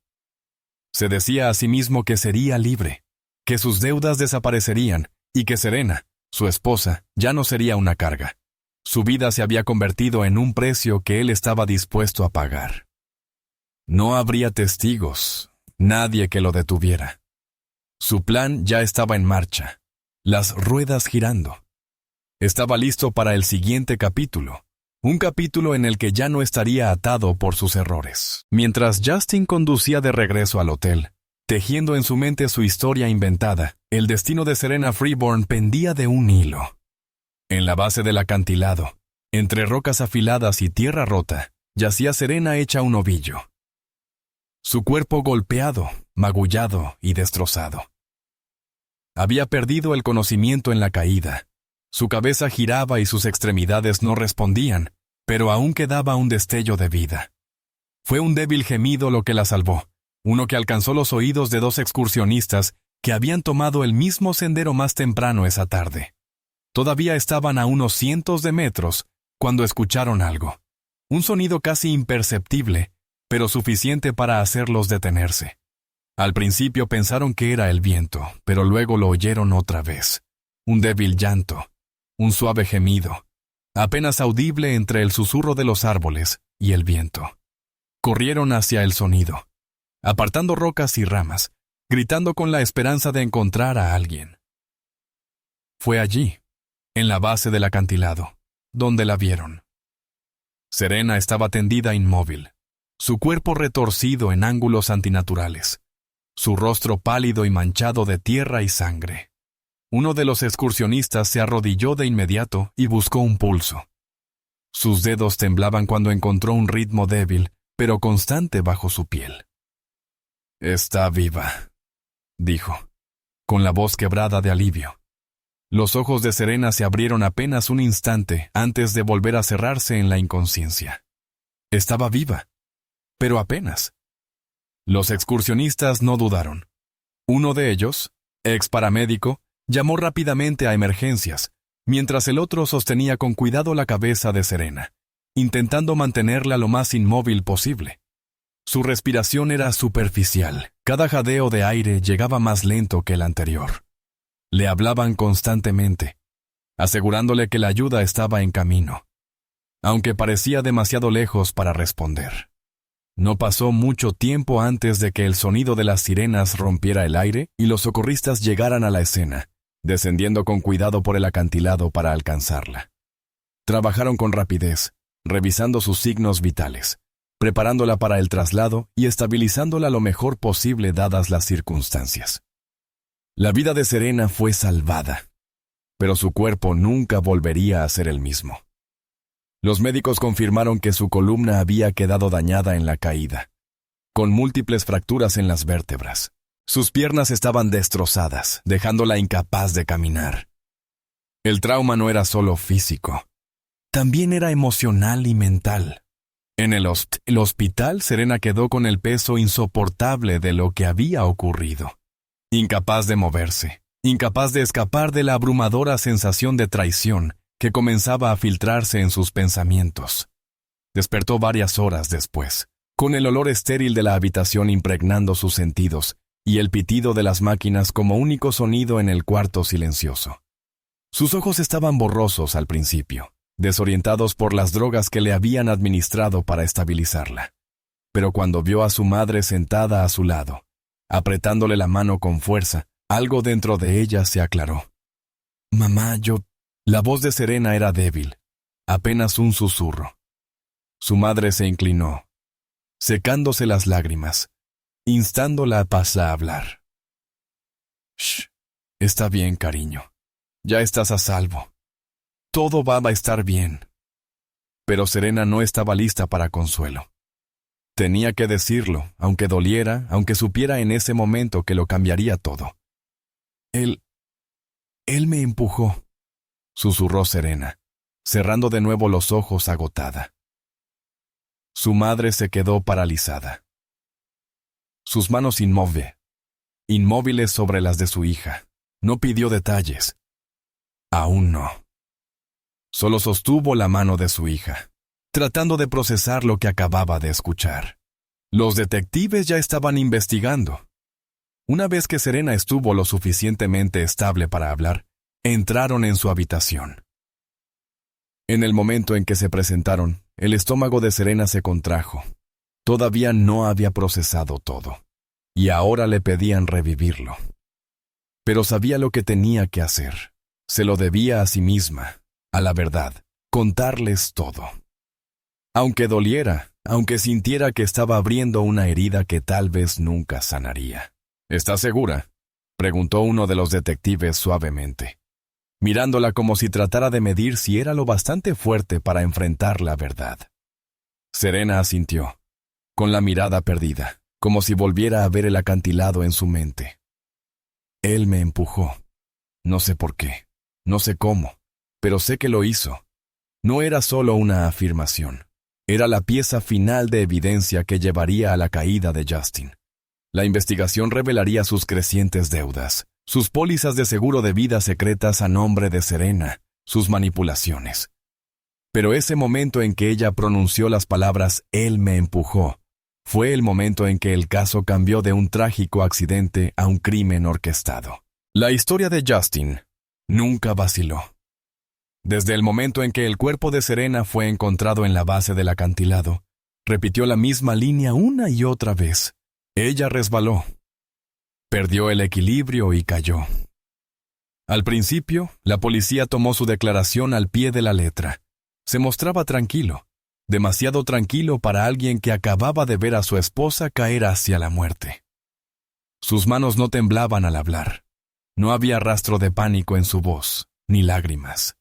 Se decía a sí mismo que sería libre, que sus deudas desaparecerían y que Serena, su esposa, ya no sería una carga. Su vida se había convertido en un precio que él estaba dispuesto a pagar. No habría testigos, nadie que lo detuviera. Su plan ya estaba en marcha, las ruedas girando. Estaba listo para el siguiente capítulo, un capítulo en el que ya no estaría atado por sus errores. Mientras Justine conducía de regreso al hotel, tejiendo en su mente su historia inventada, el destino de Serena Freeborn pendía de un hilo. En la base del acantilado, entre rocas afiladas y tierra rota, yacía Serena hecha un ovillo. Su cuerpo golpeado, magullado y destrozado. Había perdido el conocimiento en la caída. Su cabeza giraba y sus extremidades no respondían, pero aún quedaba un destello de vida. Fue un débil gemido lo que la salvó, uno que alcanzó los oídos de dos excursionistas que habían tomado el mismo sendero más temprano esa tarde. Todavía estaban a unos cientos de metros cuando escucharon algo, un sonido casi imperceptible, pero suficiente para hacerlos detenerse. Al principio pensaron que era el viento, pero luego lo oyeron otra vez. Un débil llanto, un suave gemido, apenas audible entre el susurro de los árboles y el viento. Corrieron hacia el sonido, apartando rocas y ramas, gritando con la esperanza de encontrar a alguien. Fue allí, en la base del acantilado, donde la vieron. Serena estaba tendida inmóvil, su cuerpo retorcido en ángulos antinaturales, su rostro pálido y manchado de tierra y sangre. Uno de los excursionistas se arrodilló de inmediato y buscó un pulso. Sus dedos temblaban cuando encontró un ritmo débil, pero constante bajo su piel. «Está viva», dijo, con la voz quebrada de alivio. Los ojos de Serena se abrieron apenas un instante antes de volver a cerrarse en la inconsciencia. Estaba viva, pero apenas. Los excursionistas no dudaron. Uno de ellos, ex paramédico, llamó rápidamente a emergencias, mientras el otro sostenía con cuidado la cabeza de Serena, intentando mantenerla lo más inmóvil posible. Su respiración era superficial, cada jadeo de aire llegaba más lento que el anterior. Le hablaban constantemente, asegurándole que la ayuda estaba en camino, aunque parecía demasiado lejos para responder. No pasó mucho tiempo antes de que el sonido de las sirenas rompiera el aire y los socorristas llegaran a la escena, descendiendo con cuidado por el acantilado para alcanzarla. Trabajaron con rapidez, revisando sus signos vitales, preparándola para el traslado y estabilizándola lo mejor posible dadas las circunstancias. La vida de Serena fue salvada, pero su cuerpo nunca volvería a ser el mismo. Los médicos confirmaron que su columna había quedado dañada en la caída, con múltiples fracturas en las vértebras. Sus piernas estaban destrozadas, dejándola incapaz de caminar. El trauma no era solo físico, también era emocional y mental. En el hospital, Serena quedó con el peso insoportable de lo que había ocurrido. Incapaz de moverse, incapaz de escapar de la abrumadora sensación de traición que comenzaba a filtrarse en sus pensamientos. Despertó varias horas después, con el olor estéril de la habitación impregnando sus sentidos y el pitido de las máquinas como único sonido en el cuarto silencioso. Sus ojos estaban borrosos al principio, desorientados por las drogas que le habían administrado para estabilizarla. Pero cuando vio a su madre sentada a su lado, apretándole la mano con fuerza, algo dentro de ella se aclaró. «Mamá, yo...» La voz de Serena era débil, apenas un susurro. Su madre se inclinó, secándose las lágrimas, instándola a hablar. «Shh, está bien, cariño. Ya estás a salvo. Todo va a estar bien». Pero Serena no estaba lista para consuelo. Tenía que decirlo, aunque doliera, aunque supiera en ese momento que lo cambiaría todo. Él me empujó», susurró Serena, cerrando de nuevo los ojos agotada. Su madre se quedó paralizada. Sus manos inmóviles sobre las de su hija. No pidió detalles. Aún no. Solo sostuvo la mano de su hija, tratando de procesar lo que acababa de escuchar. Los detectives ya estaban investigando. Una vez que Serena estuvo lo suficientemente estable para hablar, entraron en su habitación. En el momento en que se presentaron, el estómago de Serena se contrajo. Todavía no había procesado todo, y ahora le pedían revivirlo. Pero sabía lo que tenía que hacer. Se lo debía a sí misma, a la verdad, contarles todo. Aunque doliera, aunque sintiera que estaba abriendo una herida que tal vez nunca sanaría. «¿Estás segura?», preguntó uno de los detectives suavemente, mirándola como si tratara de medir si era lo bastante fuerte para enfrentar la verdad. Serena asintió, con la mirada perdida, como si volviera a ver el acantilado en su mente. «Él me empujó. No sé por qué, no sé cómo, pero sé que lo hizo. no era solo una afirmación. Era la pieza final de evidencia que llevaría a la caída de Justin. La investigación revelaría sus crecientes deudas, sus pólizas de seguro de vida secretas a nombre de Serena, sus manipulaciones. Pero ese momento en que ella pronunció las palabras «él me empujó», fue el momento en que el caso cambió de un trágico accidente a un crimen orquestado. La historia de Justin nunca vaciló. Desde el momento en que el cuerpo de Serena fue encontrado en la base del acantilado, repitió la misma línea una y otra vez. Ella resbaló, perdió el equilibrio y cayó. Al principio, la policía tomó su declaración al pie de la letra. Se mostraba tranquilo, demasiado tranquilo para alguien que acababa de ver a su esposa caer hacia la muerte. Sus manos no temblaban al hablar. No había rastro de pánico en su voz, ni lágrimas.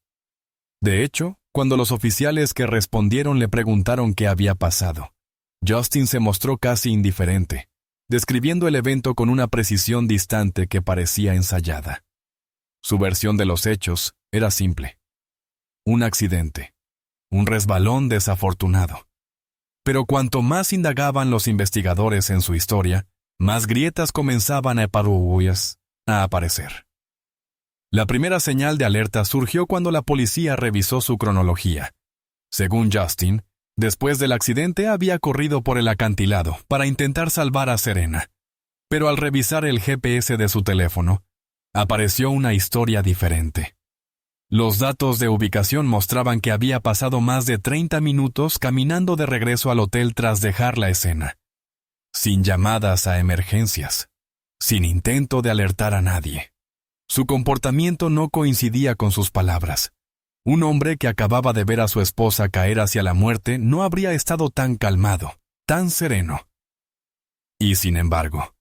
De hecho, cuando los oficiales que respondieron le preguntaron qué había pasado, Justin se mostró casi indiferente, describiendo el evento con una precisión distante que parecía ensayada. Su versión de los hechos era simple. Un accidente. Un resbalón desafortunado. Pero cuanto más indagaban los investigadores en su historia, más grietas comenzaban a aparecer. La primera señal de alerta surgió cuando la policía revisó su cronología. Según Justin, después del accidente había corrido por el acantilado para intentar salvar a Serena. Pero al revisar el GPS de su teléfono, apareció una historia diferente. Los datos de ubicación mostraban que había pasado más de 30 minutos caminando de regreso al hotel tras dejar la escena. Sin llamadas a emergencias, sin intento de alertar a nadie. Su comportamiento no coincidía con sus palabras. Un hombre que acababa de ver a su esposa caer hacia la muerte no habría estado tan calmado, tan sereno. Y sin embargo,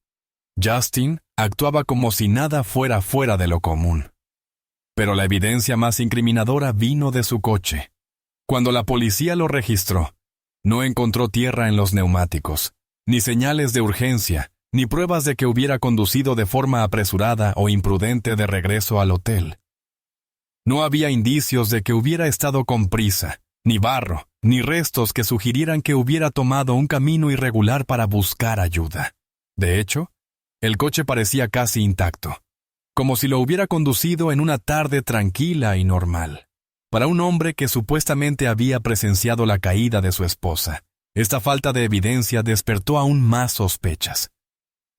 Justin actuaba como si nada fuera fuera de lo común. Pero la evidencia más incriminadora vino de su coche. Cuando la policía lo registró, no encontró tierra en los neumáticos, ni señales de urgencia, ni pruebas de que hubiera conducido de forma apresurada o imprudente de regreso al hotel. No había indicios de que hubiera estado con prisa, ni barro, ni restos que sugirieran que hubiera tomado un camino irregular para buscar ayuda. De hecho, el coche parecía casi intacto, como si lo hubiera conducido en una tarde tranquila y normal. Para un hombre que supuestamente había presenciado la caída de su esposa, esta falta de evidencia despertó aún más sospechas.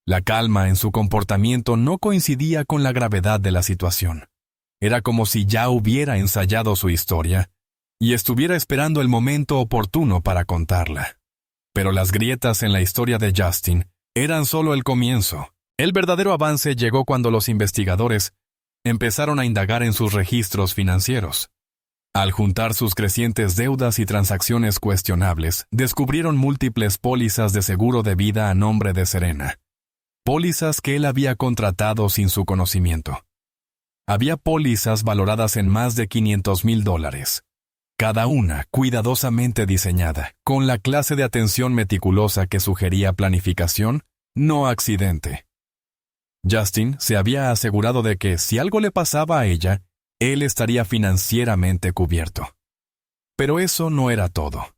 La calma en su comportamiento no coincidía con la gravedad de la situación. Era como si ya hubiera ensayado su historia y estuviera esperando el momento oportuno para contarla. Pero las grietas en la historia de Justin eran solo el comienzo. El verdadero avance llegó cuando los investigadores empezaron a indagar en sus registros financieros. Al juntar sus crecientes deudas y transacciones cuestionables, descubrieron múltiples pólizas de seguro de vida a nombre de Serena. Pólizas que él había contratado sin su conocimiento. Había pólizas valoradas en más de $500,000, cada una cuidadosamente diseñada, con la clase de atención meticulosa que sugería planificación, no accidente. Justin se había asegurado de que, si algo le pasaba a ella, él estaría financieramente cubierto. Pero eso no era todo.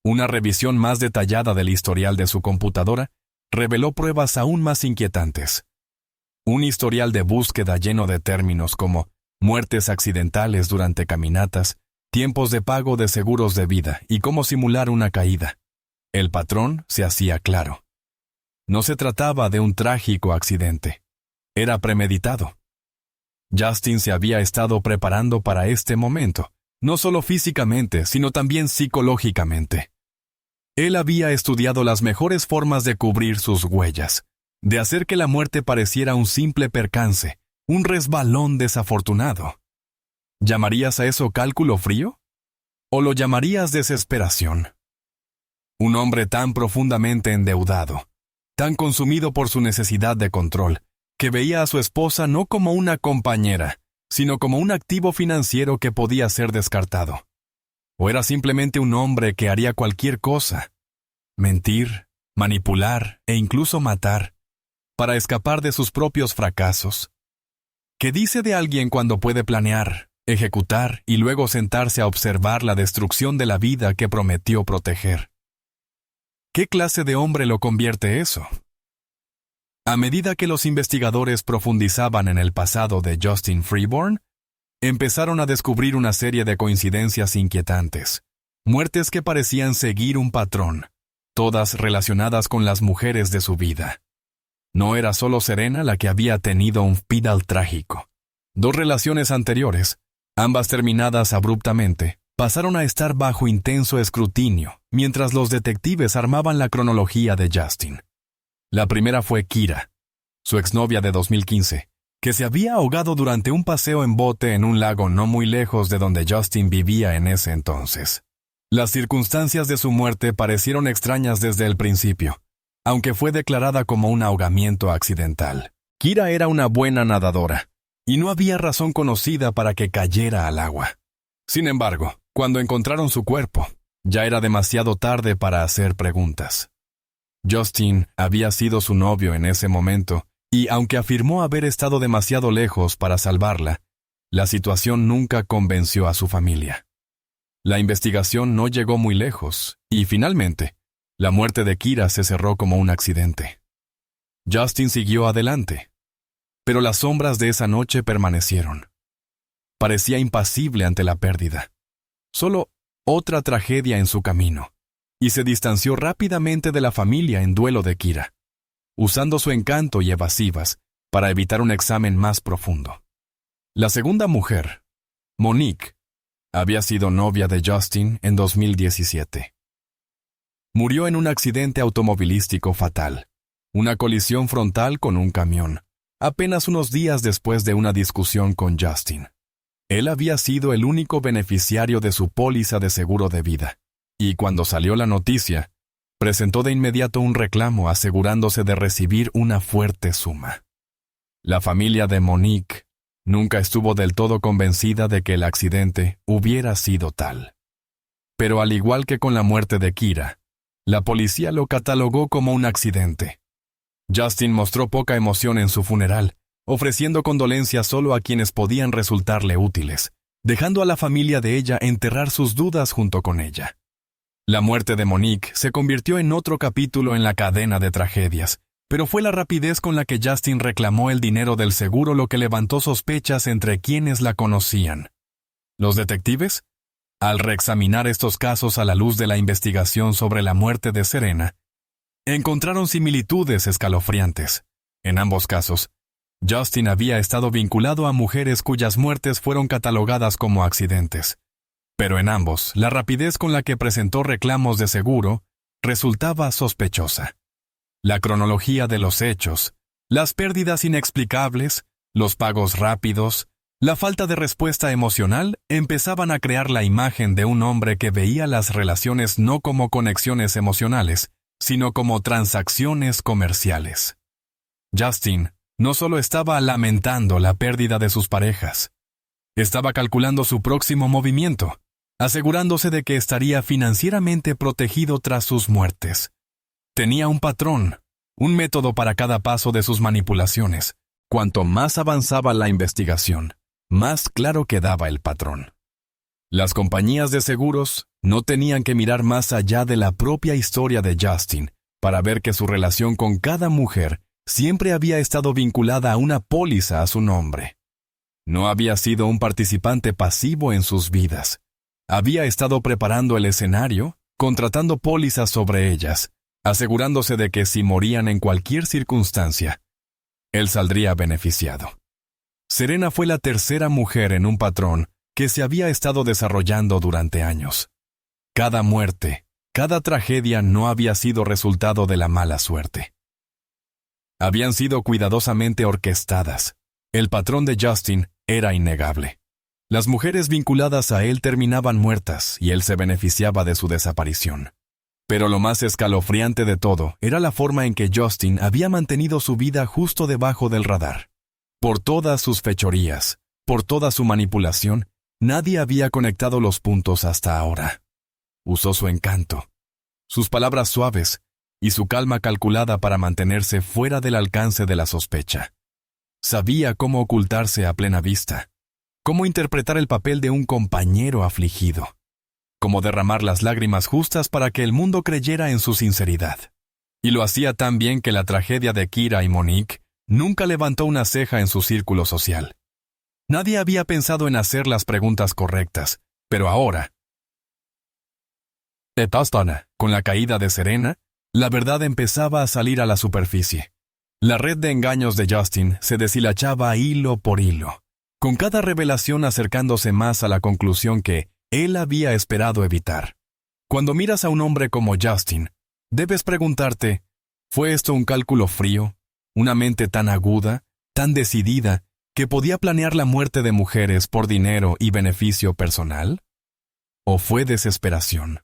Una revisión más detallada del historial de su computadora reveló pruebas aún más inquietantes. Un historial de búsqueda lleno de términos como muertes accidentales durante caminatas, tiempos de pago de seguros de vida y cómo simular una caída. El patrón se hacía claro. No se trataba de un trágico accidente. Era premeditado. Justin se había estado preparando para este momento, no solo físicamente, sino también psicológicamente. Él había estudiado las mejores formas de cubrir sus huellas, de hacer que la muerte pareciera un simple percance, un resbalón desafortunado. ¿Llamarías a eso cálculo frío? ¿O lo llamarías desesperación? Un hombre tan profundamente endeudado, tan consumido por su necesidad de control, que veía a su esposa no como una compañera, sino como un activo financiero que podía ser descartado. ¿O era simplemente un hombre que haría cualquier cosa? Mentir, manipular e incluso matar, para escapar de sus propios fracasos. ¿Qué dice de alguien cuando puede planear, ejecutar y luego sentarse a observar la destrucción de la vida que prometió proteger. ¿Qué clase de hombre lo convierte eso? A medida que los investigadores profundizaban en el pasado de Justin Freeborn, empezaron a descubrir una serie de coincidencias inquietantes, muertes que parecían seguir un patrón, todas relacionadas con las mujeres de su vida. No era solo Serena la que había tenido un final trágico. 2 relaciones anteriores, ambas terminadas abruptamente, pasaron a estar bajo intenso escrutinio mientras los detectives armaban la cronología de Justin. La primera fue Kira, su exnovia de 2015, que se había ahogado durante un paseo en bote en un lago no muy lejos de donde Justin vivía en ese entonces. Las circunstancias de su muerte parecieron extrañas desde el principio, aunque fue declarada como un ahogamiento accidental. Kira era una buena nadadora, y no había razón conocida para que cayera al agua. Sin embargo, cuando encontraron su cuerpo, ya era demasiado tarde para hacer preguntas. Justin había sido su novio en ese momento, y aunque afirmó haber estado demasiado lejos para salvarla, la situación nunca convenció a su familia. La investigación no llegó muy lejos, y finalmente, la muerte de Kira se cerró como un accidente. Justin siguió adelante, pero las sombras de esa noche permanecieron. Parecía impasible ante la pérdida. Solo otra tragedia en su camino, y se distanció rápidamente de la familia en duelo de Kira, usando su encanto y evasivas para evitar un examen más profundo. La segunda mujer, Monique, había sido novia de Justin en 2017. Murió en un accidente automovilístico fatal, una colisión frontal con un camión, apenas unos días después de una discusión con Justin. Él había sido el único beneficiario de su póliza de seguro de vida, y cuando salió la noticia, presentó de inmediato un reclamo asegurándose de recibir una fuerte suma. La familia de Monique nunca estuvo del todo convencida de que el accidente hubiera sido tal. Pero al igual que con la muerte de Kira, la policía lo catalogó como un accidente. Justin mostró poca emoción en su funeral, ofreciendo condolencias solo a quienes podían resultarle útiles, dejando a la familia de ella enterrar sus dudas junto con ella. La muerte de Monique se convirtió en otro capítulo en la cadena de tragedias, pero fue la rapidez con la que Justin reclamó el dinero del seguro lo que levantó sospechas entre quienes la conocían. Los detectives, al reexaminar estos casos a la luz de la investigación sobre la muerte de Serena, encontraron similitudes escalofriantes. En ambos casos, Justin había estado vinculado a mujeres cuyas muertes fueron catalogadas como accidentes. Pero en ambos, la rapidez con la que presentó reclamos de seguro resultaba sospechosa. La cronología de los hechos, las pérdidas inexplicables, los pagos rápidos, la falta de respuesta emocional empezaban a crear la imagen de un hombre que veía las relaciones no como conexiones emocionales, sino como transacciones comerciales. Justin no solo estaba lamentando la pérdida de sus parejas, estaba calculando su próximo movimiento, asegurándose de que estaría financieramente protegido tras sus muertes. Tenía un patrón, un método para cada paso de sus manipulaciones. Cuanto más avanzaba la investigación, más claro quedaba el patrón. Las compañías de seguros no tenían que mirar más allá de la propia historia de Justin para ver que su relación con cada mujer siempre había estado vinculada a una póliza a su nombre. No había sido un participante pasivo en sus vidas. Había estado preparando el escenario, contratando pólizas sobre ellas, asegurándose de que si morían en cualquier circunstancia, él saldría beneficiado. Serena fue la tercera mujer en un patrón que se había estado desarrollando durante años. Cada muerte, cada tragedia no había sido resultado de la mala suerte. Habían sido cuidadosamente orquestadas. El patrón de Justin era innegable. Las mujeres vinculadas a él terminaban muertas y él se beneficiaba de su desaparición. Pero lo más escalofriante de todo era la forma en que Justin había mantenido su vida justo debajo del radar. Por todas sus fechorías, por toda su manipulación, nadie había conectado los puntos hasta ahora. Usó su encanto, sus palabras suaves y su calma calculada para mantenerse fuera del alcance de la sospecha. Sabía cómo ocultarse a plena vista. cómo interpretar el papel de un compañero afligido, cómo derramar las lágrimas justas para que el mundo creyera en su sinceridad. Y lo hacía tan bien que la tragedia de Kira y Monique nunca levantó una ceja en su círculo social. Nadie había pensado en hacer las preguntas correctas, pero ahora, con la caída de Serena, la verdad empezaba a salir a la superficie. La red de engaños de Justin se deshilachaba hilo por hilo, con cada revelación acercándose más a la conclusión que él había esperado evitar. Cuando miras a un hombre como Justin, debes preguntarte, ¿fue esto un cálculo frío? ¿Una mente tan aguda, tan decidida, que podía planear la muerte de mujeres por dinero y beneficio personal? ¿O fue desesperación?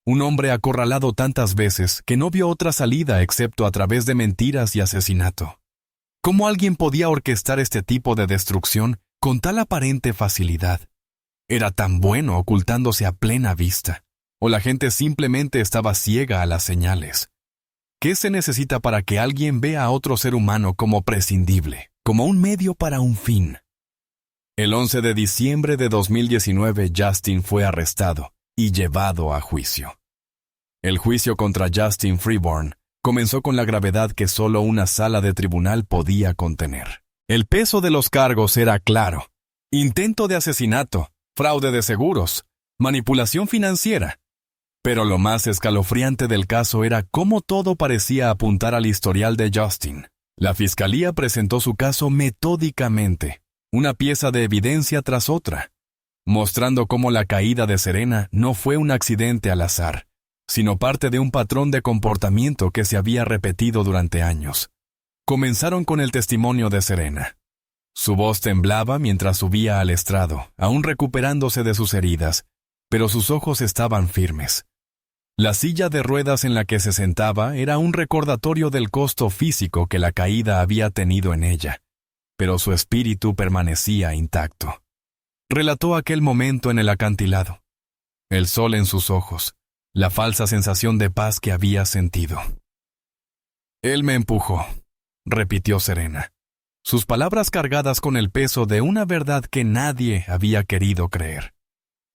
Un hombre acorralado tantas veces que no vio otra salida excepto a través de mentiras y asesinato. ¿Cómo alguien podía orquestar este tipo de destrucción con tal aparente facilidad? ¿Era tan bueno ocultándose a plena vista? ¿O la gente simplemente estaba ciega a las señales? ¿Qué se necesita para que alguien vea a otro ser humano como prescindible, como un medio para un fin? El 11 de diciembre de 2019, Justin fue arrestado y llevado a juicio. El juicio contra Justin Freeborn comenzó con la gravedad que solo una sala de tribunal podía contener. El peso de los cargos era claro: intento de asesinato, fraude de seguros, manipulación financiera. Pero lo más escalofriante del caso era cómo todo parecía apuntar al historial de Justin. La fiscalía presentó su caso metódicamente, una pieza de evidencia tras otra, mostrando cómo la caída de Serena no fue un accidente al azar, sino parte de un patrón de comportamiento que se había repetido durante años. Comenzaron con el testimonio de Serena. Su voz temblaba mientras subía al estrado, aún recuperándose de sus heridas, pero sus ojos estaban firmes. La silla de ruedas en la que se sentaba era un recordatorio del costo físico que la caída había tenido en ella, pero su espíritu permanecía intacto. Relató aquel momento en el acantilado, el sol en sus ojos, la falsa sensación de paz que había sentido. «Él me empujó», repitió Serena, sus palabras cargadas con el peso de una verdad que nadie había querido creer.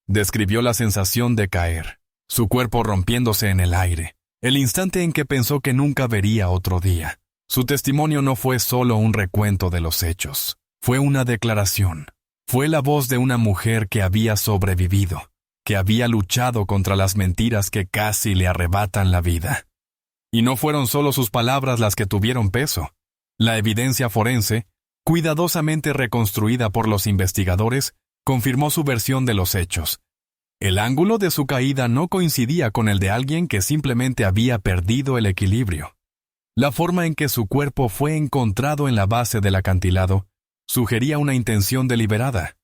Describió la sensación de caer, su cuerpo rompiéndose en el aire, el instante en que pensó que nunca vería otro día. Su testimonio no fue solo un recuento de los hechos, fue una declaración. Fue la voz de una mujer que había sobrevivido, que había luchado contra las mentiras que casi le arrebatan la vida. Y no fueron solo sus palabras las que tuvieron peso. La evidencia forense, cuidadosamente reconstruida por los investigadores, confirmó su versión de los hechos. El ángulo de su caída no coincidía con el de alguien que simplemente había perdido el equilibrio. La forma en que su cuerpo fue encontrado en la base del acantilado sugería una intención deliberada,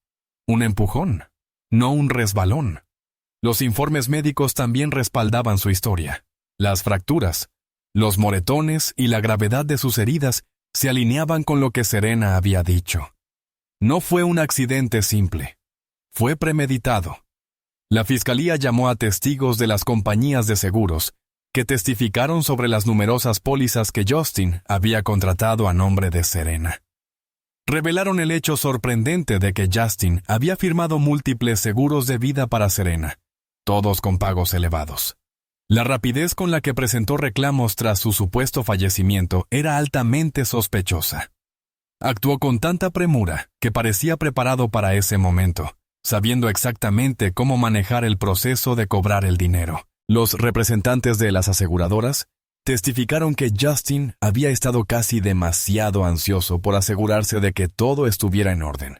un empujón, no un resbalón. Los informes médicos también respaldaban su historia. Las fracturas, los moretones y la gravedad de sus heridas se alineaban con lo que Serena había dicho. No fue un accidente simple, fue premeditado. La fiscalía llamó a testigos de las compañías de seguros, que testificaron sobre las numerosas pólizas que Justin había contratado a nombre de Serena. Revelaron el hecho sorprendente de que Justin había firmado múltiples seguros de vida para Serena, todos con pagos elevados. La rapidez con la que presentó reclamos tras su supuesto fallecimiento era altamente sospechosa. Actuó con tanta premura que parecía preparado para ese momento, sabiendo exactamente cómo manejar el proceso de cobrar el dinero. Los representantes de las aseguradoras testificaron que Justin había estado casi demasiado ansioso por asegurarse de que todo estuviera en orden,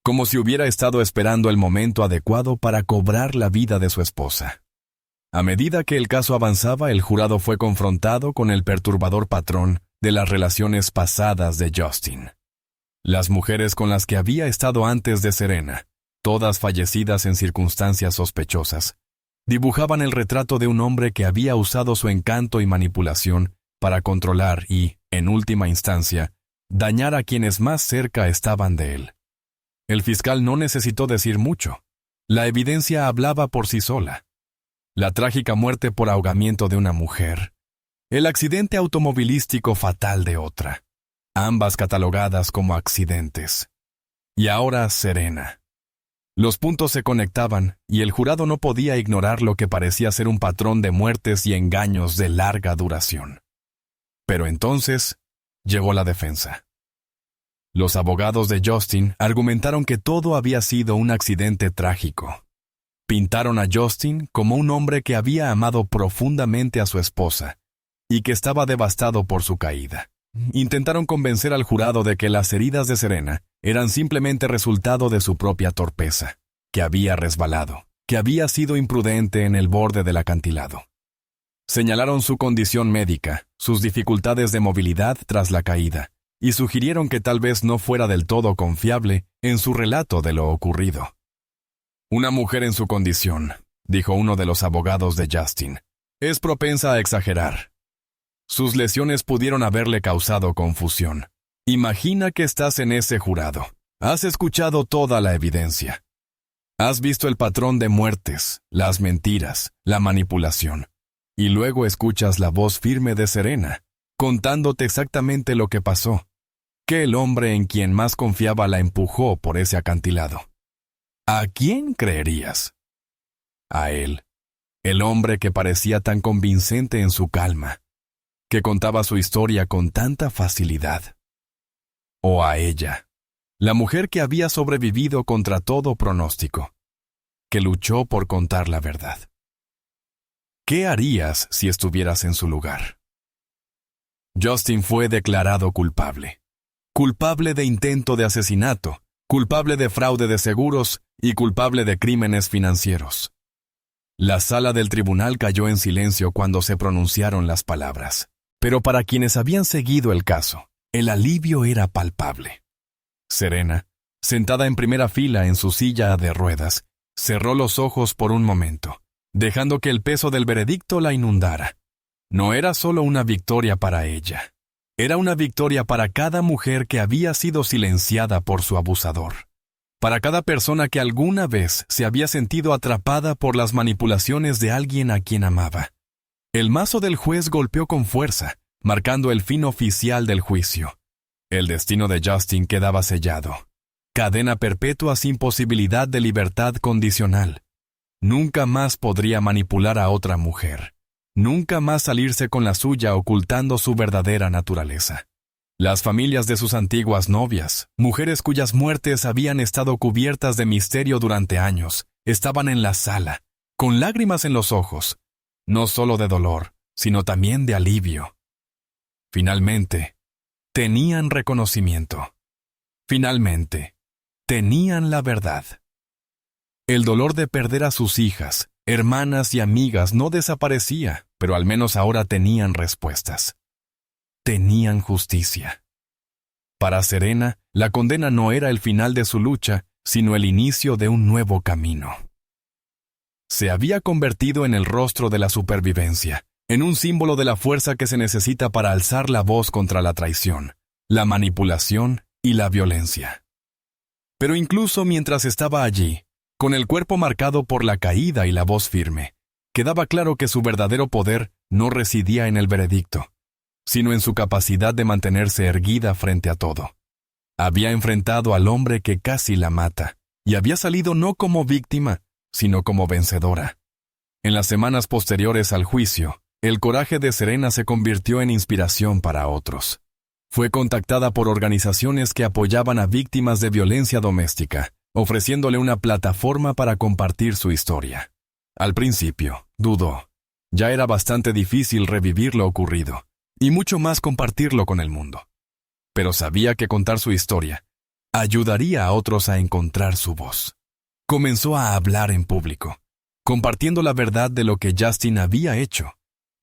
como si hubiera estado esperando el momento adecuado para cobrar la vida de su esposa. A medida que el caso avanzaba, el jurado fue confrontado con el perturbador patrón de las relaciones pasadas de Justin. Las mujeres con las que había estado antes de Serena, todas fallecidas en circunstancias sospechosas, dibujaban el retrato de un hombre que había usado su encanto y manipulación para controlar y, en última instancia, dañar a quienes más cerca estaban de él. El fiscal no necesitó decir mucho. La evidencia hablaba por sí sola. La trágica muerte por ahogamiento de una mujer, el accidente automovilístico fatal de otra, ambas catalogadas como accidentes. Y ahora Serena. Los puntos se conectaban y el jurado no podía ignorar lo que parecía ser un patrón de muertes y engaños de larga duración. Pero entonces llegó la defensa. Los abogados de Justin argumentaron que todo había sido un accidente trágico. Pintaron a Justin como un hombre que había amado profundamente a su esposa y que estaba devastado por su caída. Intentaron convencer al jurado de que las heridas de Serena eran simplemente resultado de su propia torpeza, que había resbalado, que había sido imprudente en el borde del acantilado. Señalaron su condición médica, sus dificultades de movilidad tras la caída, y sugirieron que tal vez no fuera del todo confiable en su relato de lo ocurrido. Una mujer en su condición, dijo uno de los abogados de Justin, es propensa a exagerar. Sus lesiones pudieron haberle causado confusión. Imagina que estás en ese jurado. Has escuchado toda la evidencia. Has visto el patrón de muertes, las mentiras, la manipulación. Y luego escuchas la voz firme de Serena, contándote exactamente lo que pasó. Que el hombre en quien más confiaba la empujó por ese acantilado. ¿A quién creerías? A él, el hombre que parecía tan convincente en su calma, que contaba su historia con tanta facilidad. O a ella, la mujer que había sobrevivido contra todo pronóstico, que luchó por contar la verdad. ¿Qué harías si estuvieras en su lugar? Justin fue declarado culpable. Culpable de intento de asesinato, culpable de fraude de seguros y culpable de crímenes financieros. La sala del tribunal cayó en silencio cuando se pronunciaron las palabras. Pero para quienes habían seguido el caso, el alivio era palpable. Serena, sentada en primera fila en su silla de ruedas, cerró los ojos por un momento, dejando que el peso del veredicto la inundara. No era solo una victoria para ella. Era una victoria para cada mujer que había sido silenciada por su abusador. Para cada persona que alguna vez se había sentido atrapada por las manipulaciones de alguien a quien amaba. El mazo del juez golpeó con fuerza, marcando el fin oficial del juicio. El destino de Justin quedaba sellado. Cadena perpetua sin posibilidad de libertad condicional. Nunca más podría manipular a otra mujer. Nunca más salirse con la suya ocultando su verdadera naturaleza. Las familias de sus antiguas novias, mujeres cuyas muertes habían estado cubiertas de misterio durante años, estaban en la sala, con lágrimas en los ojos, no solo de dolor, sino también de alivio. Finalmente, tenían reconocimiento. Finalmente, tenían la verdad. El dolor de perder a sus hijas, hermanas y amigas no desaparecía, pero al menos ahora tenían respuestas. Tenían justicia. Para Serena, la condena no era el final de su lucha, sino el inicio de un nuevo camino. Se había convertido en el rostro de la supervivencia, en un símbolo de la fuerza que se necesita para alzar la voz contra la traición, la manipulación y la violencia. Pero incluso mientras estaba allí, con el cuerpo marcado por la caída y la voz firme, quedaba claro que su verdadero poder no residía en el veredicto, sino en su capacidad de mantenerse erguida frente a todo. Había enfrentado al hombre que casi la mata, y había salido no como víctima, sino como vencedora. En las semanas posteriores al juicio, el coraje de Serena se convirtió en inspiración para otros. Fue contactada por organizaciones que apoyaban a víctimas de violencia doméstica, ofreciéndole una plataforma para compartir su historia. Al principio, dudó. Ya era bastante difícil revivir lo ocurrido, y mucho más compartirlo con el mundo. Pero sabía que contar su historia ayudaría a otros a encontrar su voz. Comenzó a hablar en público, compartiendo la verdad de lo que Justin había hecho,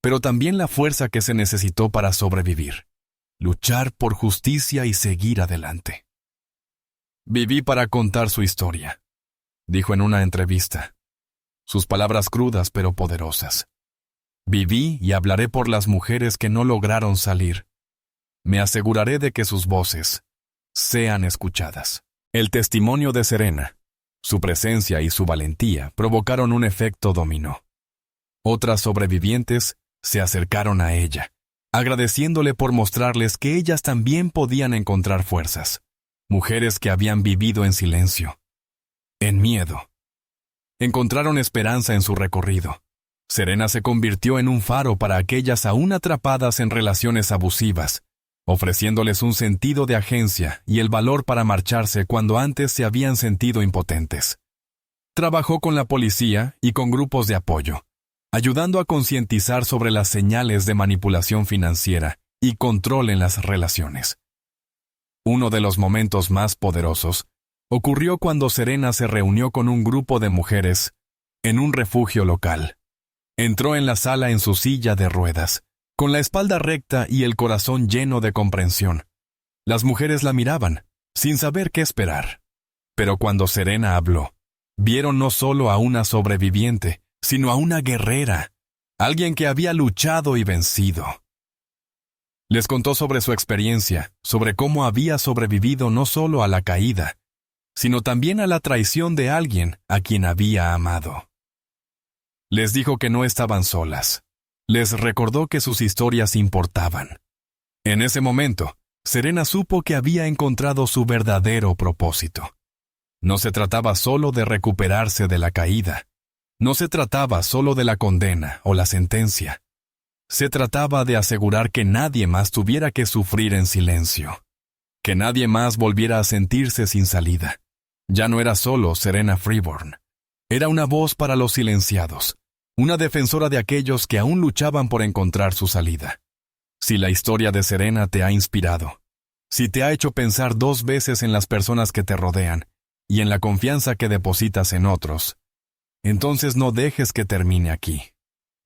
pero también la fuerza que se necesitó para sobrevivir, luchar por justicia y seguir adelante. Viví para contar su historia, dijo en una entrevista. Sus palabras crudas pero poderosas. Viví y hablaré por las mujeres que no lograron salir. Me aseguraré de que sus voces sean escuchadas. El testimonio de Serena, su presencia y su valentía provocaron un efecto dominó. Otras sobrevivientes se acercaron a ella, agradeciéndole por mostrarles que ellas también podían encontrar fuerzas. mujeres que habían vivido en silencio, en miedo. Encontraron esperanza en su recorrido. Serena se convirtió en un faro para aquellas aún atrapadas en relaciones abusivas, ofreciéndoles un sentido de agencia y el valor para marcharse cuando antes se habían sentido impotentes. Trabajó con la policía y con grupos de apoyo, ayudando a concientizar sobre las señales de manipulación financiera y control en las relaciones. Uno de los momentos más poderosos ocurrió cuando Serena se reunió con un grupo de mujeres en un refugio local. Entró en la sala en su silla de ruedas, con la espalda recta y el corazón lleno de comprensión. Las mujeres la miraban, sin saber qué esperar. Pero cuando Serena habló, vieron no solo a una sobreviviente, sino a una guerrera, alguien que había luchado y vencido. Les contó sobre su experiencia, sobre cómo había sobrevivido no solo a la caída, sino también a la traición de alguien a quien había amado. Les dijo que no estaban solas. Les recordó que sus historias importaban. En ese momento, Serena supo que había encontrado su verdadero propósito. No se trataba solo de recuperarse de la caída. No se trataba solo de la condena o la sentencia. Se trataba de asegurar que nadie más tuviera que sufrir en silencio. Que nadie más volviera a sentirse sin salida. Ya no era solo Serena Freeborn. Era una voz para los silenciados. Una defensora de aquellos que aún luchaban por encontrar su salida. Si la historia de Serena te ha inspirado, si te ha hecho pensar 2 veces en las personas que te rodean y en la confianza que depositas en otros, entonces no dejes que termine aquí.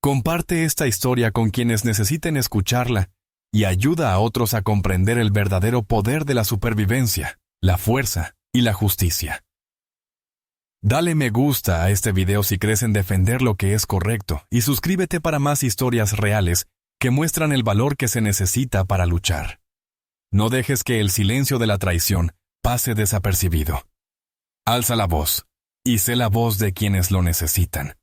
Comparte esta historia con quienes necesiten escucharla y ayuda a otros a comprender el verdadero poder de la supervivencia, la fuerza y la justicia. Dale me gusta a este video si crees en defender lo que es correcto y suscríbete para más historias reales que muestran el valor que se necesita para luchar. No dejes que el silencio de la traición pase desapercibido. Alza la voz y sé la voz de quienes lo necesitan.